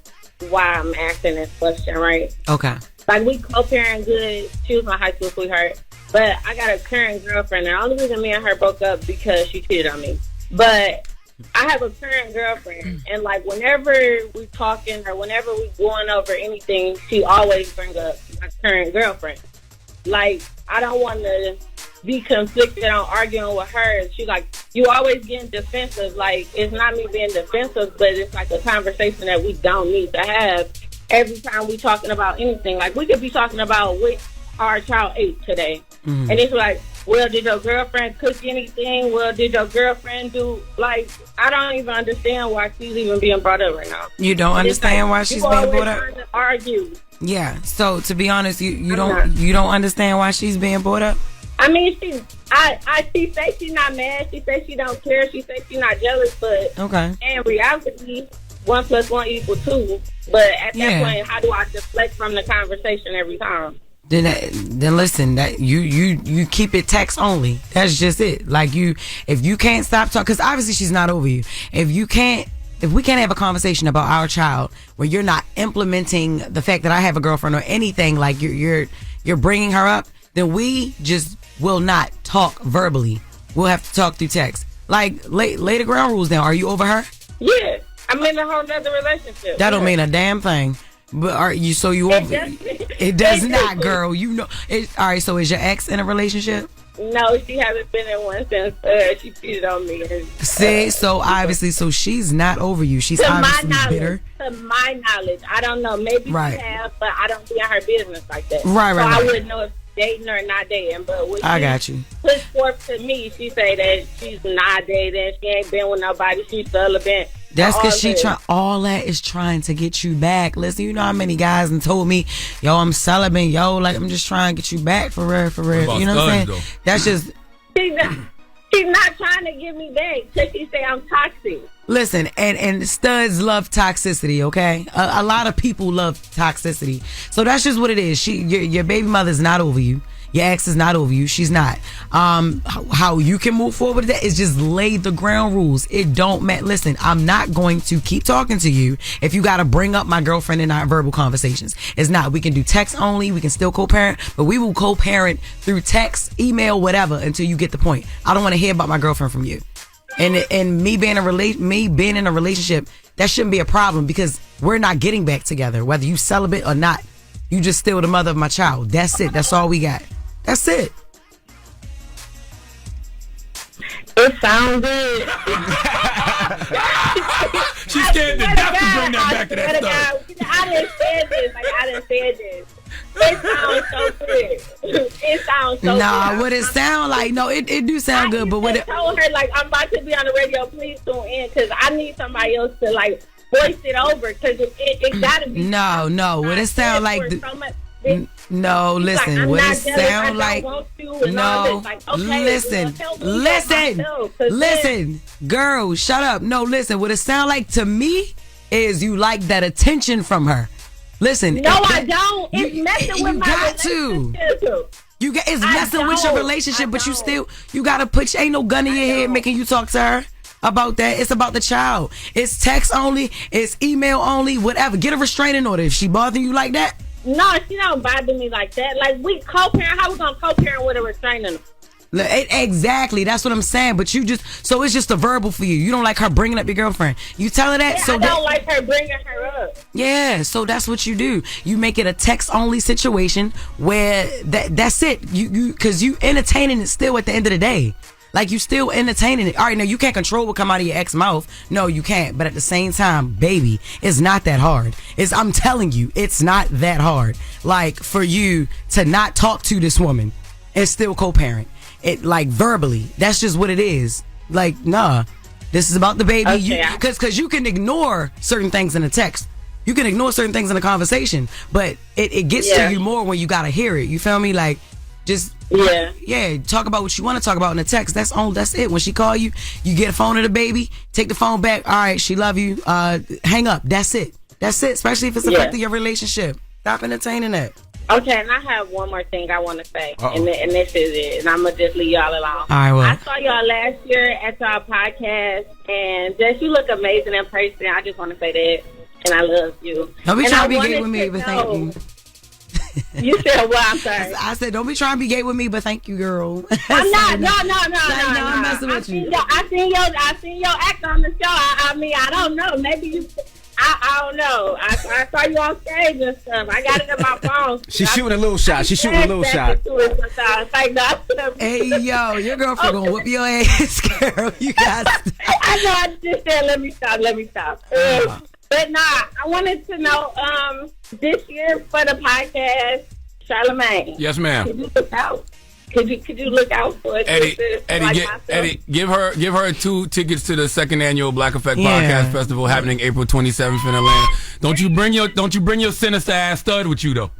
why I'm asking this question, right? Okay. Like we co-parent good. She was my high school sweetheart, but I got a current girlfriend. And the only reason me and her broke up because she cheated on me. But I have a current girlfriend, and like whenever we talking or whenever we going over anything, she always bring up my current girlfriend. Like I don't want to be conflicted on arguing with her. She's like, you always getting defensive. Like it's not me being defensive, but it's like a conversation that we don't need to have every time we talking about anything. Like we could be talking about what our child ate today, and it's like, well, did your girlfriend cook anything? Well, did your girlfriend do, like, I don't even understand why she's even being brought up right now. You don't understand why she's being brought up? Trying to argue. Yeah. So to be honest, you don't understand why she's being brought up? I mean, she says she's not mad. She says she don't care. She says she's not jealous. But in reality, 1 + 1 = 2. But at that point, how do I deflect from the conversation every time? Then listen, that you keep it text only. That's just it. Like if you can't stop talking, because obviously she's not over you. If we can't have a conversation about our child where you're not implementing the fact that I have a girlfriend or anything, like you're bringing her up, then we just will not talk verbally. We'll have to talk through text. Like lay the ground rules down. Are you over her? Yeah, I'm in a whole other relationship. That don't mean a damn thing. But are you? So you over? It does not, girl. You know. All right. So is your ex in a relationship? No, she hasn't been in one since she cheated on me. See, so obviously, so she's not over you. She's obviously bitter. To my knowledge, I don't know. Maybe she has, but I don't be in her business like that. Right. So I wouldn't know if dating or not dating. But what I got you. Put forth to me, she say that she's not dating. She ain't been with nobody. She's celibate. That's because she all that is trying to get you back. Listen, you know how many guys and told me, yo, I'm celibate, yo, like I'm just trying to get you back for real. You know what I'm saying? Though? That's just she's not trying to get me back because she say I'm toxic. Listen, and studs love toxicity, okay? A lot of people love toxicity. So that's just what it is. Your baby mother's not over you. Your ex is not over you. She's not. How you can move forward with that is just lay the ground rules. It don't matter. Listen, I'm not going to keep talking to you if you got to bring up my girlfriend in our verbal conversations. It's not. We can do text only. We can still co-parent, but we will co-parent through text, email, whatever, until you get the point. I don't want to hear about my girlfriend from you. And me being in a relationship, that shouldn't be a problem because we're not getting back together, whether you celibate or not. You just still the mother of my child. That's it. That's all we got. That's it. It sounds good. She's scared to death to bring that back to that stuff. I didn't say this. It sounds so good. It sounds so good. Nah, what it sound like? No, it do sound good, but what it told her like I'm about to be on the radio. Please tune in because I need somebody else to like voice it over because it gotta be. No. What it sound like? No, listen. Like, what it sound like? No, like, okay, listen, girl, shut up. No, listen. What it sound like to me is you like that attention from her. Listen. No, I don't. It's messing with my relationship. It's messing with your relationship, but you gotta put. Ain't no gun in your head making you talk to her about that. It's about the child. It's text only. It's email only. Whatever. Get a restraining order if she bothering you like that. No, she don't bother me like that. Like, we co-parent. How we gonna co-parent with a restraining order? Exactly. That's what I'm saying. But so it's just a verbal for you. You don't like her bringing up your girlfriend. You tell her that. Yeah, I don't like her bringing her up. Yeah, so that's what you do. You make it a text-only situation where that's it. Because you entertaining it still at the end of the day. Like, you still entertaining it. All right, now, you can't control what come out of your ex mouth. No, you can't. But at the same time, baby, it's not that hard. I'm telling you, it's not that hard. Like, for you to not talk to this woman and still co-parent. It, like, verbally. That's just what it is. Like, nah. This is about the baby. Okay. Because you can ignore certain things in the text. You can ignore certain things in the conversation. But it gets to you more when you got to hear it. You feel me? Like, Just talk about what you want to talk about in the text. That's it. When she call you, you get a phone of the baby, take the phone back. All right, she love you. Hang up. That's it. Especially if it's affecting your relationship. Stop entertaining that. Okay, and I have one more thing I want to say, and this is it, and I'm going to just leave y'all alone. All right, well. I saw y'all last year at y'all podcast, and Jess, you look amazing in person. I just want to say that, and I love you. Don't be trying to be gay with me, but thank you. You said what? I'm sorry. I said, don't be trying to be gay with me, but thank you, girl. I'm not. No. I'm messing with you. I seen your act on the show. I mean, I don't know. Maybe you... I don't know. I saw you on stage and stuff. I got it in my phone. She's shooting a little shot. Hey, yo, your girlfriend gonna whoop your ass, girl. You got. I know. I just said, let me stop. But nah, I wanted to know. This year for the podcast, Charlamagne. Yes, ma'am. Could you look out? Could you look out for it? Eddie, give her 2 tickets to the second annual Black Effect Podcast Festival happening April 27th in Atlanta. Don't you bring your sinister ass stud with you though?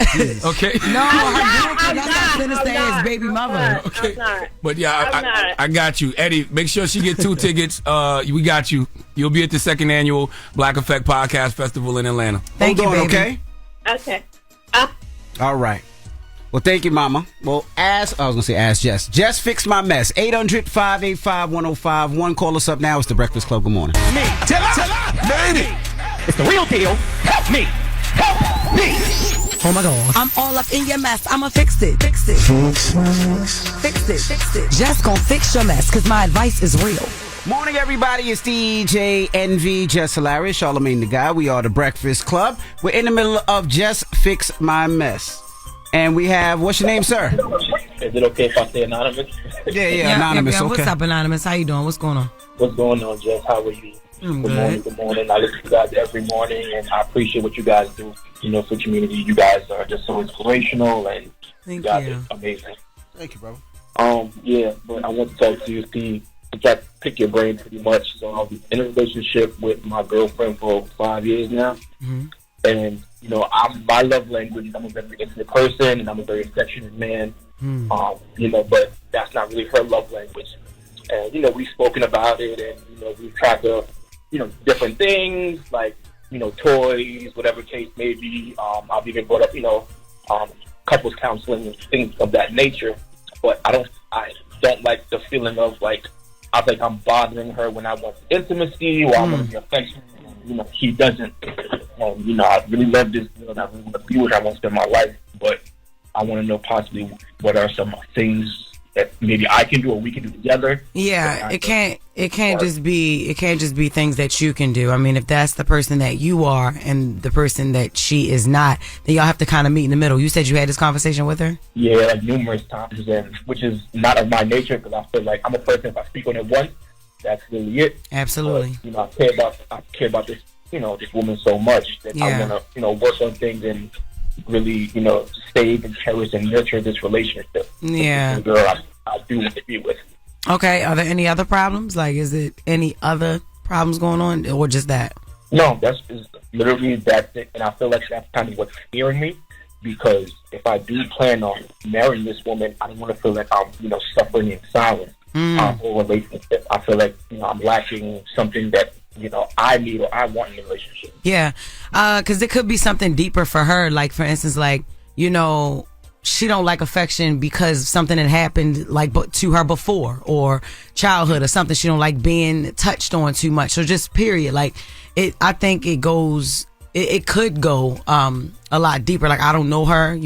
Okay. No, I'm not sinister ass baby mother. Okay. But yeah, I got you, Eddie. Make sure she get 2 tickets. We got you. You'll be at the second annual Black Effect Podcast Festival in Atlanta. Thank you, baby. Okay. All right. Well, thank you, Mama. Well, ask Jess. Jess Fix My Mess. 800-585-1051. Call us up now. It's the Breakfast Club. Good morning. Me. Tell her. Made it. It's the real deal. Help me. Oh my God. I'm all up in your mess. I'ma fix it. Fix it. Jess gon' fix your mess, cause my advice is real. Morning, everybody. It's DJ NV, Jess Hilarious, Charlamagne the Guy. We are the Breakfast Club. We're in the middle of Jess Fix My Mess. And we have, what's your name, sir? Is it okay if I say anonymous? Yeah, anonymous. Yeah. Okay. What's up, anonymous? How you doing? What's going on? What's going on, Jess? How are you? Good morning. I listen to you guys every morning, and I appreciate what you guys do. For community, you guys are just so inspirational, and you guys are amazing. Thank you, brother. Yeah, but I want to talk to you, Steve. I got to pick your brain pretty much. So I'm in a relationship with my girlfriend for 5 years now, and my love language. I'm a very intimate person, and I'm a very affectionate man. But that's not really her love language. And we've spoken about it, and we've tried to, different things like toys, whatever case may be. I've even brought up couples counseling and things of that nature. But I don't like the feeling of like I think I'm bothering her when I want intimacy or I want to be affectionate. She doesn't. And I really love this girl, and I really want to be with her. I want to spend my life, but I want to know possibly what are some things that maybe I can do or we can do together. Yeah, it can't just be things that you can do. I mean, if that's the person that you are and the person that she is not, then y'all have to kind of meet in the middle. You said you had this conversation with her? Yeah, like numerous times, and which is not of my nature because I feel like I'm a person. If I speak on it once, that's really it. Absolutely. But, I care about this, this woman so much that I want to, work on things and really, save and cherish and nurture this relationship. Yeah. The girl I do want to be with. Okay. Are there any other problems? Like, is it any other problems going on or just that? No, that's literally that thing. And I feel like that's kind of what's scaring me because if I do plan on marrying this woman, I don't want to feel like I'm, suffering in silence. Whole relationship. I feel like, I'm lacking something that, I need or I want in a relationship. Yeah. Because it could be something deeper for her. Like, for instance, like, she don't like affection because something had happened to her before or childhood or something. She don't like being touched on too much. So just period. Like I think it could go a lot deeper. Like I don't know her,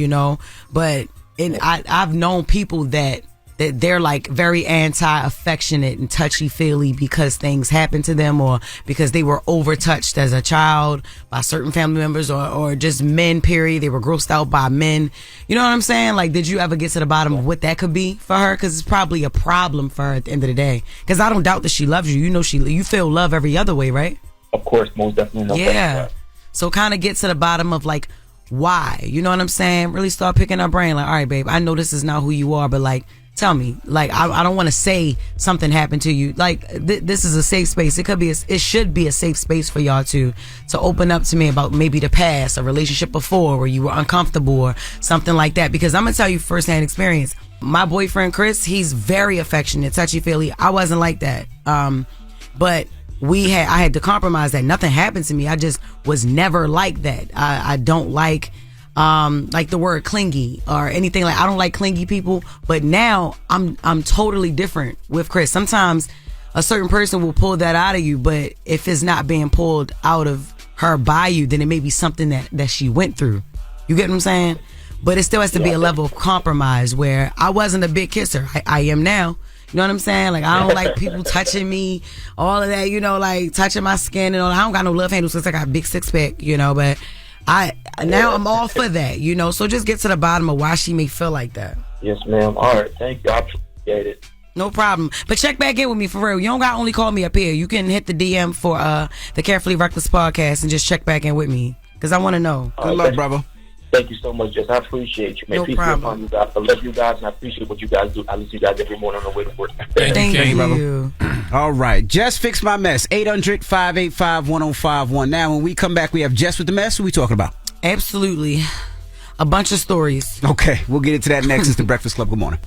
but I've known people that they're like very anti-affectionate and touchy-feely because things happened to them or because they were over-touched as a child by certain family members or just men, period. They were grossed out by men. You know what I'm saying? Like, did you ever get to the bottom of what that could be for her? Because it's probably a problem for her at the end of the day. Because I don't doubt that she loves you. You feel love every other way, right? Of course, most definitely. Yeah. So kind of get to the bottom of like, why? You know what I'm saying? Really start picking her brain. Like, all right, babe, I know this is not who you are, but like, tell me. Like, I don't want to say something happened to you. Like, this is a safe space. It should be a safe space for y'all to open up to me about maybe the past, a relationship before where you were uncomfortable or something like that. Because I'm gonna tell you firsthand experience. My boyfriend Chris, he's very affectionate, touchy-feely. I wasn't like that. But I had to compromise that. Nothing happened to me. I just was never like that. I don't like the word clingy or anything. Like, I don't like clingy people. But now I'm totally different with Chris. Sometimes a certain person will pull that out of you, but if it's not being pulled out of her by you, then it may be something that she went through. You get what I'm saying? But it still has to be a level of compromise where I wasn't a big kisser. I am now. You know what I'm saying? Like, I don't like people touching me, all of that, like touching my skin and all. I don't got no love handles because I got a big six pack, but I'm all for that, so just get to the bottom of why she may feel like that. Yes, ma'am. All right. Thank you. I appreciate it. No problem. But check back in with me for real. You don't got to only call me up here. You can hit the DM for the Carefully Reckless podcast and just check back in with me because I want to know. Good luck, brother. Thank you so much, Jess. I appreciate you, man. No Peace problem. be upon you guys. I love you guys, and I appreciate what you guys do. I listen to you guys every morning on the way to work. Thank you. All right. Jess Fix My Mess. 800-585-1051. Now, when we come back, we have Jess With The Mess. What are we talking about? Absolutely. A bunch of stories. Okay. We'll get into that next. It's The Breakfast Club. Good morning.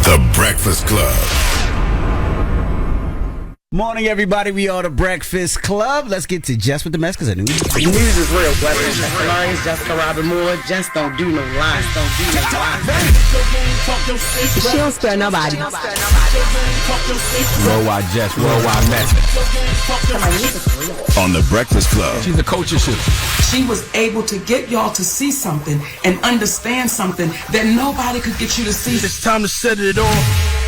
The Breakfast Club. Morning, everybody. We are The Breakfast Club. Let's get to Jess With The Mess because the news is real. Whether it's Jess Hilarious, Jessica Robin Moore, Jess don't do no lies. She don't spare nobody. Worldwide Jess, worldwide mess. On The Breakfast Club. She's a culture shifter. She was able to get y'all to see something and understand something that nobody could get you to see. It's time to set it off.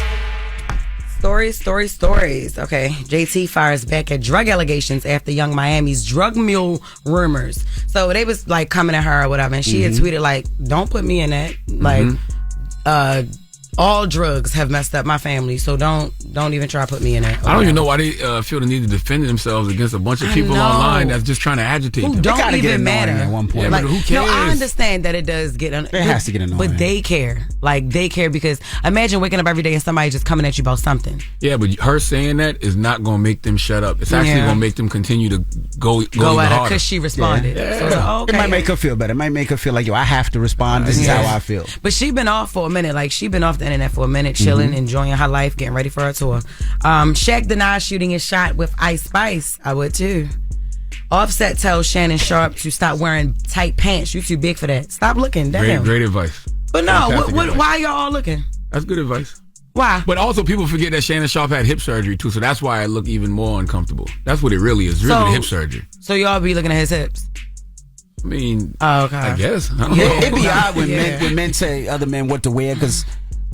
Stories. Okay. JT fires back at drug allegations after Young Miami's drug mule rumors. So they was like coming at her or whatever, and she had tweeted like, "Don't put me in that." Like, all drugs have messed up my family, so don't even try to put me in it. I don't even know why they feel the need to defend themselves against a bunch of people online that's just trying to agitate them. Don't even matter at one point. Yeah, like, but who cares? No, I understand that it does get it has to get annoying. But they care. Like, they care because imagine waking up every day and somebody just coming at you about something. Yeah, but her saying that is not going to make them shut up. It's actually going to make them continue to go at her because she responded. Yeah. So it's like, okay. It might make her feel better. It might make her feel like, yo, I have to respond. This is how I feel. But she been off for a minute. Like, she been off the internet for a minute, chilling, enjoying her life, getting ready for her tour. Shaq denies shooting his shot with Ice Spice. I would too. Offset tells Shannon Sharp to stop wearing tight pants. You too big for that. Stop looking. Damn. Great advice. But no, why y'all all looking? That's good advice. Why? But also, people forget that Shannon Sharp had hip surgery too, so that's why I look even more uncomfortable. That's what it really is. Really, the hip surgery. So y'all be looking at his hips. I mean, okay. I guess. I don't know. It'd be odd when men say other men what to wear because.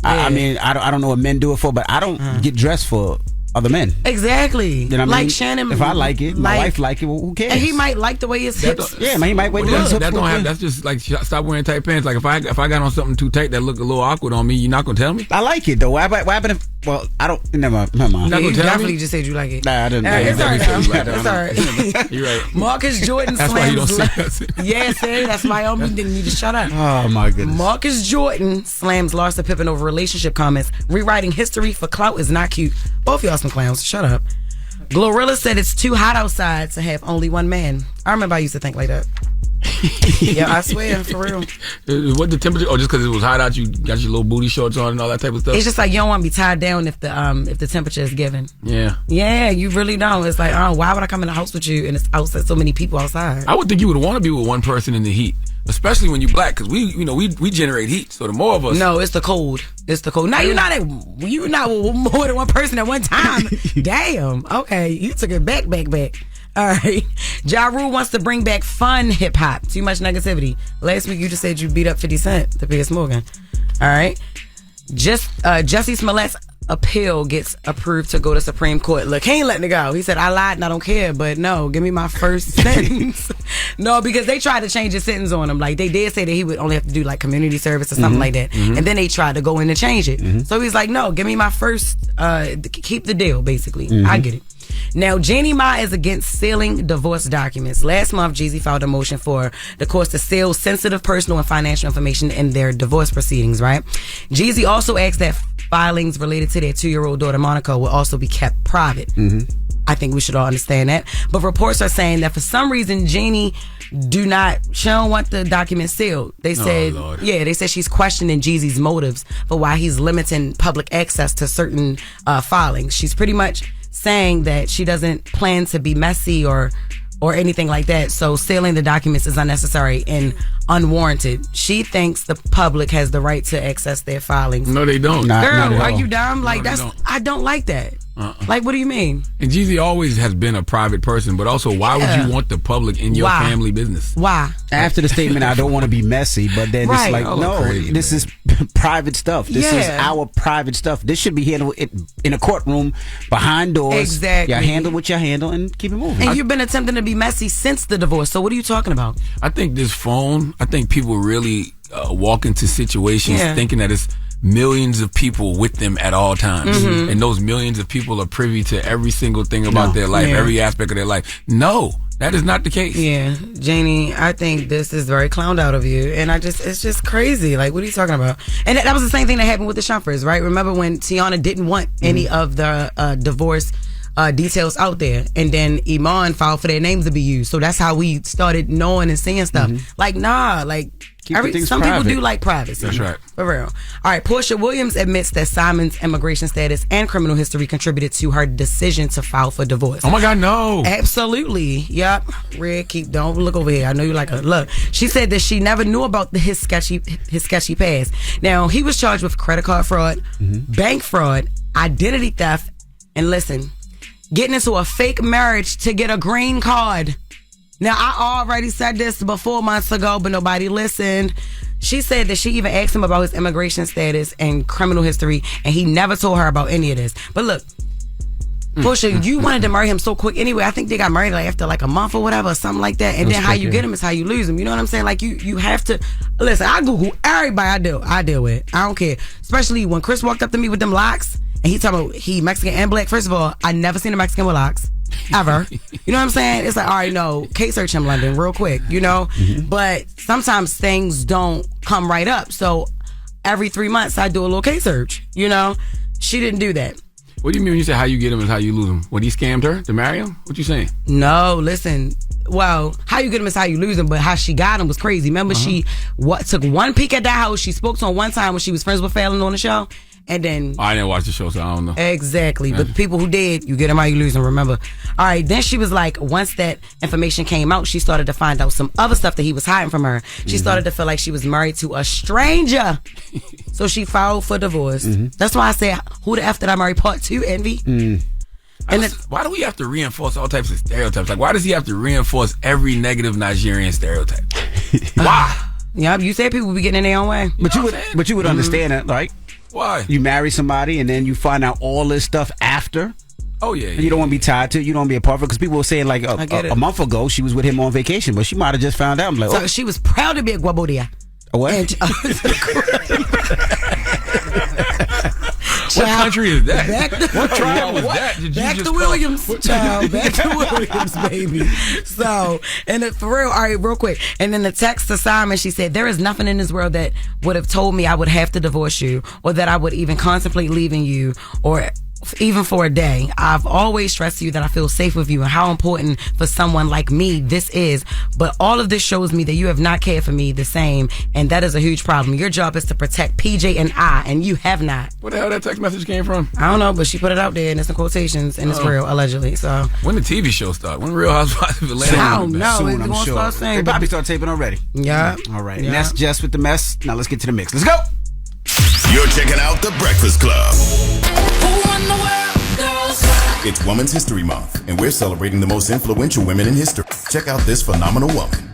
I mean, I don't know what men do it for, but I don't get dressed for other men. Exactly. You know what I mean? Like Shannon. If I like it, my wife like it, well, who cares? And he might like the way his hips. Yeah, man, he might wait. That's just like stop wearing tight pants. Like if I got on something too tight that look a little awkward on me, you're not gonna tell me. I like it though. What happened if? Well, I don't. Never mind. You definitely just said you like it. Nah, I didn't. It's all right. You're right. Marcus Jordan that's slams. Why you don't say that. Yeah, see, that's why I didn't need to shut up. Oh my goodness. Marcus Jordan slams Larsa Pippen over relationship comments. Rewriting history for clout is not cute. Both y'all some clowns. Shut up. Glorilla said it's too hot outside to have only one man. I remember I used to think like that. Yeah, I swear, for real. What the temperature? Oh, just because it was hot out, you got your little booty shorts on and all that type of stuff? It's just like you don't want to be tied down if the temperature is given. Yeah. Yeah, you really don't. It's like, oh, why would I come in the house with you and it's outside so many people outside? I would think you would want to be with one person in the heat, especially when you're black, because we generate heat. So the more of us. No, it's the cold. It's the cold. Now you're not with more than one person at one time. Damn. Okay, you took it back. All right. Ja Rule wants to bring back fun hip hop. Too much negativity. Last week you just said you beat up 50 Cent to Piers Morgan. All right. Jussie Smollett's appeal gets approved to go to Supreme Court. Look, he ain't letting it go. He said, I lied and I don't care, but no, give me my first sentence. No, because they tried to change his sentence on him. Like, they did say that he would only have to do like community service or something like that. And then they tried to go in and change it. So he's like, no, give me my first, keep the deal, basically. I get it. Now, Jeannie Mai is against sealing divorce documents. Last month, Jeezy filed a motion for the courts to seal sensitive personal and financial information in their divorce proceedings, right? Jeezy also asked that filings related to their 2-year-old daughter Monica will also be kept private. I think we should all understand that. But reports are saying that for some reason, Jeannie she don't want the documents sealed. They said, they said she's questioning Jeezy's motives for why he's limiting public access to certain filings. She's pretty much saying that she doesn't plan to be messy or anything like that. So sealing the documents is unnecessary and unwarranted. She thinks the public has the right to access their filings. No, they don't. Girl, are you dumb? Like, I don't like that. Like, what do you mean? And Jeezy always has been a private person, but also, why would you want the public in your family business? Why? After the statement, I don't want to be messy, but then it's like, no, this is private stuff. This is our private stuff. This should be handled in a courtroom behind doors. Exactly. You handle what you handle and keep it moving. And you've been attempting to be messy since the divorce. So what are you talking about? I think this phone, I think people really walk into situations thinking that it's millions of people with them at all times. And those millions of people are privy to every single thing about their life, every aspect of their life. No, that is not the case. Yeah, Janie, I think this is very clowned out of you. And it's just crazy. Like, what are you talking about? And that was the same thing that happened with the Shumpers, right? Remember when Tiana didn't want any of the divorce details out there, and then Iman filed for their names to be used. So that's how we started knowing and seeing stuff. Like, nah, like some people do like privacy. That's right. For real. All right, Portia Williams admits that Simon's immigration status and criminal history contributed to her decision to file for divorce. Oh my God, no. Absolutely. Yep. Red, don't look over here. I know you like a look. She said that she never knew about his sketchy past. Now, he was charged with credit card fraud, bank fraud, identity theft, and listen, getting into a fake marriage to get a green card. Now, I already said this before months ago, but nobody listened. She said that she even asked him about his immigration status and criminal history, and he never told her about any of this. But look, Portia, you wanted to marry him so quick anyway. I think they got married after a month or whatever, or something like that. And then how you get him is how you lose him. You know what I'm saying? Like, you have to... Listen, I Google everybody I deal with. I don't care. Especially when Chris walked up to me with them locks, and he talking about he Mexican and black. First of all, I never seen a Mexican with locks. Ever. You know what I'm saying? It's like, all right, no, case search him, London, real quick, you know? But sometimes things don't come right up. So every 3 months, I do a little case search, you know? She didn't do that. What do you mean when you say how you get him is how you lose him? What, he scammed her to marry him? What you saying? No, listen. Well, how you get him is how you lose him, but how she got him was crazy. Remember, she took one peek at that house. She spoke to him one time when she was friends with Fallon on the show. And then I didn't watch the show, so I don't know. Exactly. But the people who did, you get them how you lose them, remember. All right, then she was like, once that information came out, she started to find out some other stuff that he was hiding from her. She started to feel like she was married to a stranger. So she filed for divorce. That's why I said, who the F did I marry part 2, Envy? And why do we have to reinforce all types of stereotypes? Like, why does he have to reinforce every negative Nigerian stereotype? Why? Yeah, you said people be getting in their own way. But you would understand that, right? Why? You marry somebody and then you find out all this stuff after. Oh, yeah. And you don't want to be tied to it. You don't want to be a part of it. Because people were saying, like, a month ago, she was with him on vacation, but she might have just found out. I'm like, so she was proud to be a Guabodia. A what? What country is that? What trial was that? Back to Williams, child. Back to Williams, baby. So, and for real, all right, real quick. And then the text to Simon, she said, there is nothing in this world that would have told me I would have to divorce you, or that I would even contemplate leaving you, or even for a day. I've always stressed to you that I feel safe with you and how important for someone like me this is. But all of this shows me that you have not cared for me the same, and that is a huge problem. Your job is to protect PJ and I, and you have not. Where the hell that text message came from? I don't know, but she put it out there, and it's in quotations, and it's real, allegedly. So when the TV show start? When Real Housewives of Atlanta? I don't know. Soon, I'm sure. They probably start taping already. Yeah. All right. Yeah. And that's Jess with the Mess. Now let's get to the mix. Let's go. You're checking out The Breakfast Club. It's Women's History Month, and we're celebrating the most influential women in history. Check out this phenomenal woman.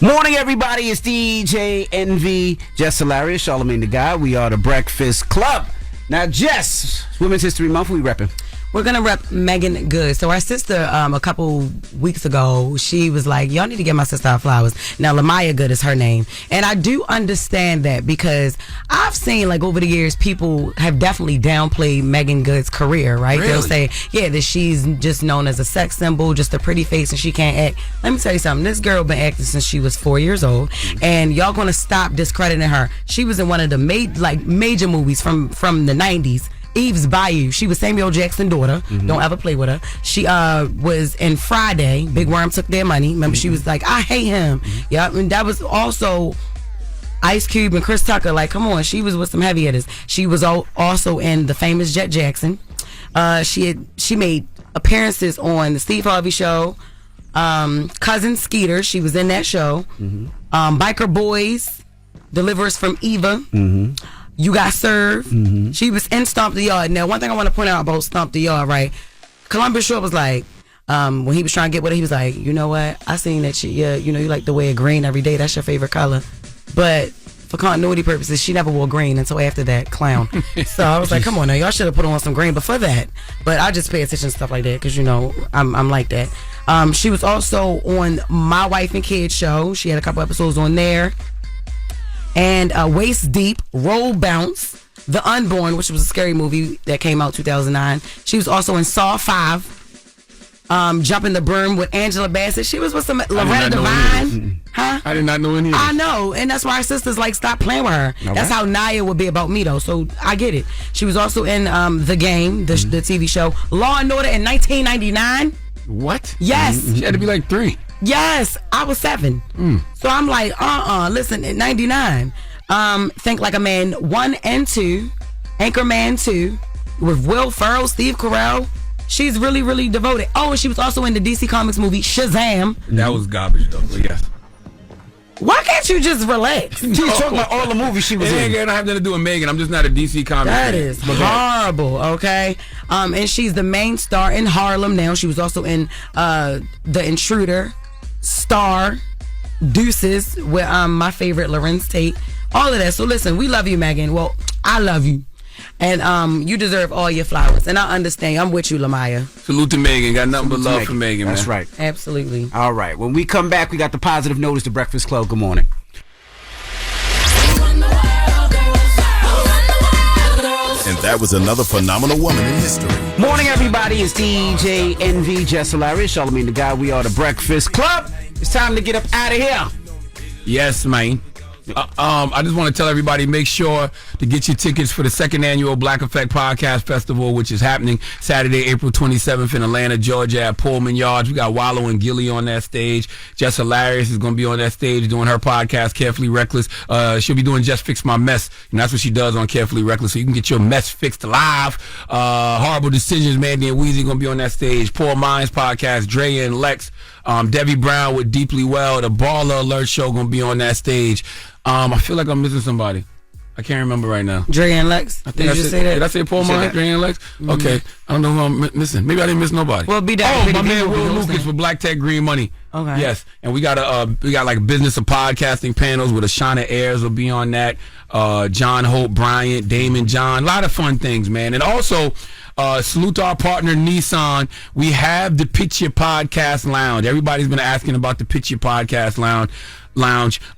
Morning, everybody. It's DJ NV, Jess Hilarious, Charlamagne the Guy. We are The Breakfast Club. Now, Jess, Women's History Month, we repping. We're going to rep Megan Good. So our sister, a couple weeks ago, she was like, y'all need to get my sister her flowers. Now, Lamaya Good is her name. And I do understand that because I I've seen, like, over the years, people have definitely downplayed Megan Good's career, right? Really? They'll say, yeah, that she's just known as a sex symbol, just a pretty face, and she can't act. Let me tell you something. This girl been acting since she was 4 years old, and y'all gonna stop discrediting her. She was in one of the major movies from the 90s. Eve's Bayou. She was Samuel Jackson's daughter. Don't ever play with her. She was in Friday. Big Worm Took Their Money. Remember, she was like, I hate him. Yeah, and that was also Ice Cube and Chris Tucker. Like, come on, she was with some heavy hitters. She was also in the famous Jet Jackson. She made appearances on the Steve Harvey Show. Cousin Skeeter, she was in that show. Biker Boys, Deliverers from Eva. You Got Served. She was in Stomp the Yard. Now, one thing I want to point out about Stomp the Yard, right? Columbus Short was like, when he was trying to get with her, he was like, you know what? I seen that shit. Yeah, you know, you like to wear green every day. That's your favorite color. But for continuity purposes, she never wore green until after that clown. So I was like, come on now, y'all should have put on some green before that. But I just pay attention to stuff like that because, you know, I'm like that. She was also on My Wife and Kids show. She had a couple episodes on there. And Waist Deep, Roll Bounce, The Unborn, which was a scary movie that came out 2009. She was also in Saw 5. Jumping the Broom with Angela Bassett. She was with some Loretta Devine. Huh? I did not know any of I know, and that's why our sisters like stop playing with her. Okay. That's how Naya would be about me though, so I get it. She was also in The Game, the TV show. Law and Order in 1999. What? Yes. She had to be like 3. Yes, I was 7. So I'm like, listen, in 99. Think Like a Man 1 and 2, Anchorman 2, with Will Ferrell, Steve Carell. She's really, really devoted. Oh, and she was also in the DC Comics movie Shazam. That was garbage, though. But yes. Why can't you just relax? She's talking about all the movies she was in. It don't have nothing to do with Megan. I'm just not a DC Comics That fan. is horrible, okay? And she's the main star in Harlem now. She was also in The Intruder, Star, Deuces, with my favorite, Lorenz Tate. All of that. So listen, we love you, Megan. Well, I love you. And you deserve all your flowers. And I understand. I'm with you, Lamaya. Salute to Megan. Got nothing but love for Megan, man. That's right. Absolutely. All right. When we come back, we got the positive notice to Breakfast Club. Good morning. And that was another phenomenal woman in history. Morning, everybody. It's DJ NV, Jess Hilarious, Charlamagne the Guy. We are the Breakfast Club. It's time to get up out of here. Yes, man. I just want to tell everybody, make sure to get your tickets for the 2nd annual Black Effect Podcast Festival, which is happening Saturday, April 27th in Atlanta, Georgia at Pullman Yards. We got Wallow and Gilly on that stage. Jess Hilarious is going to be on that stage doing her podcast, Carefully Reckless. She'll be doing Jess Fix My Mess, and that's what she does on Carefully Reckless, so you can get your mess fixed live. Horrible Decisions, Mandy and Weezy going to be on that stage. Poor Minds Podcast, Dre and Lex. Debbie Brown with Deeply Well. The Baller Alert Show going to be on that stage. I feel like I'm missing somebody. I can't remember right now. Dre and Lex. Did you say that? Did I say Paul Mines, Dre and Lex? Okay. I don't know who I'm missing. Maybe I didn't miss nobody. Well, be that. Oh, my man Will Lucas with Black Tech Green Money. Okay. Yes. And we got like business of podcasting panels with Ashana Ayers will be on that. John Hope Bryant, Damon John. A lot of fun things, man. And also, salute to our partner Nissan. We have the Pitch Your Podcast Lounge. Everybody's been asking about the Pitch Your Podcast Lounge.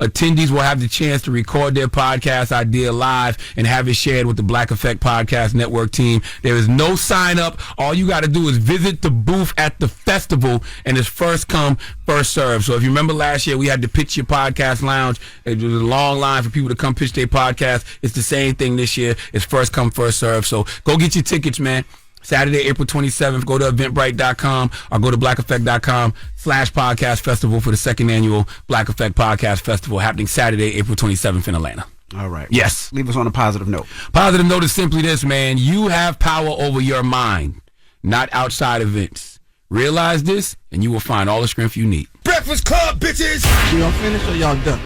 Attendees will have the chance to record their podcast idea live and have it shared with the Black Effect Podcast Network team. There is no sign up. All you got to do is visit the booth at the festival, and it's first come, first serve. So if you remember last year, we had the Pitch Your Podcast Lounge. It was a long line for people to come pitch their podcast. It's the same thing this year. It's first come, first serve. So go get your tickets, man. Saturday, April 27th, go to eventbrite.com or go to blackeffect.com/podcast festival for the 2nd annual Black Effect Podcast Festival happening Saturday, April 27th in Atlanta. All right. Yes. Leave us on a positive note. Positive note is simply this, man. You have power over your mind, not outside events. Realize this, and you will find all the strength you need. Breakfast Club, bitches! Y'all finished or y'all done?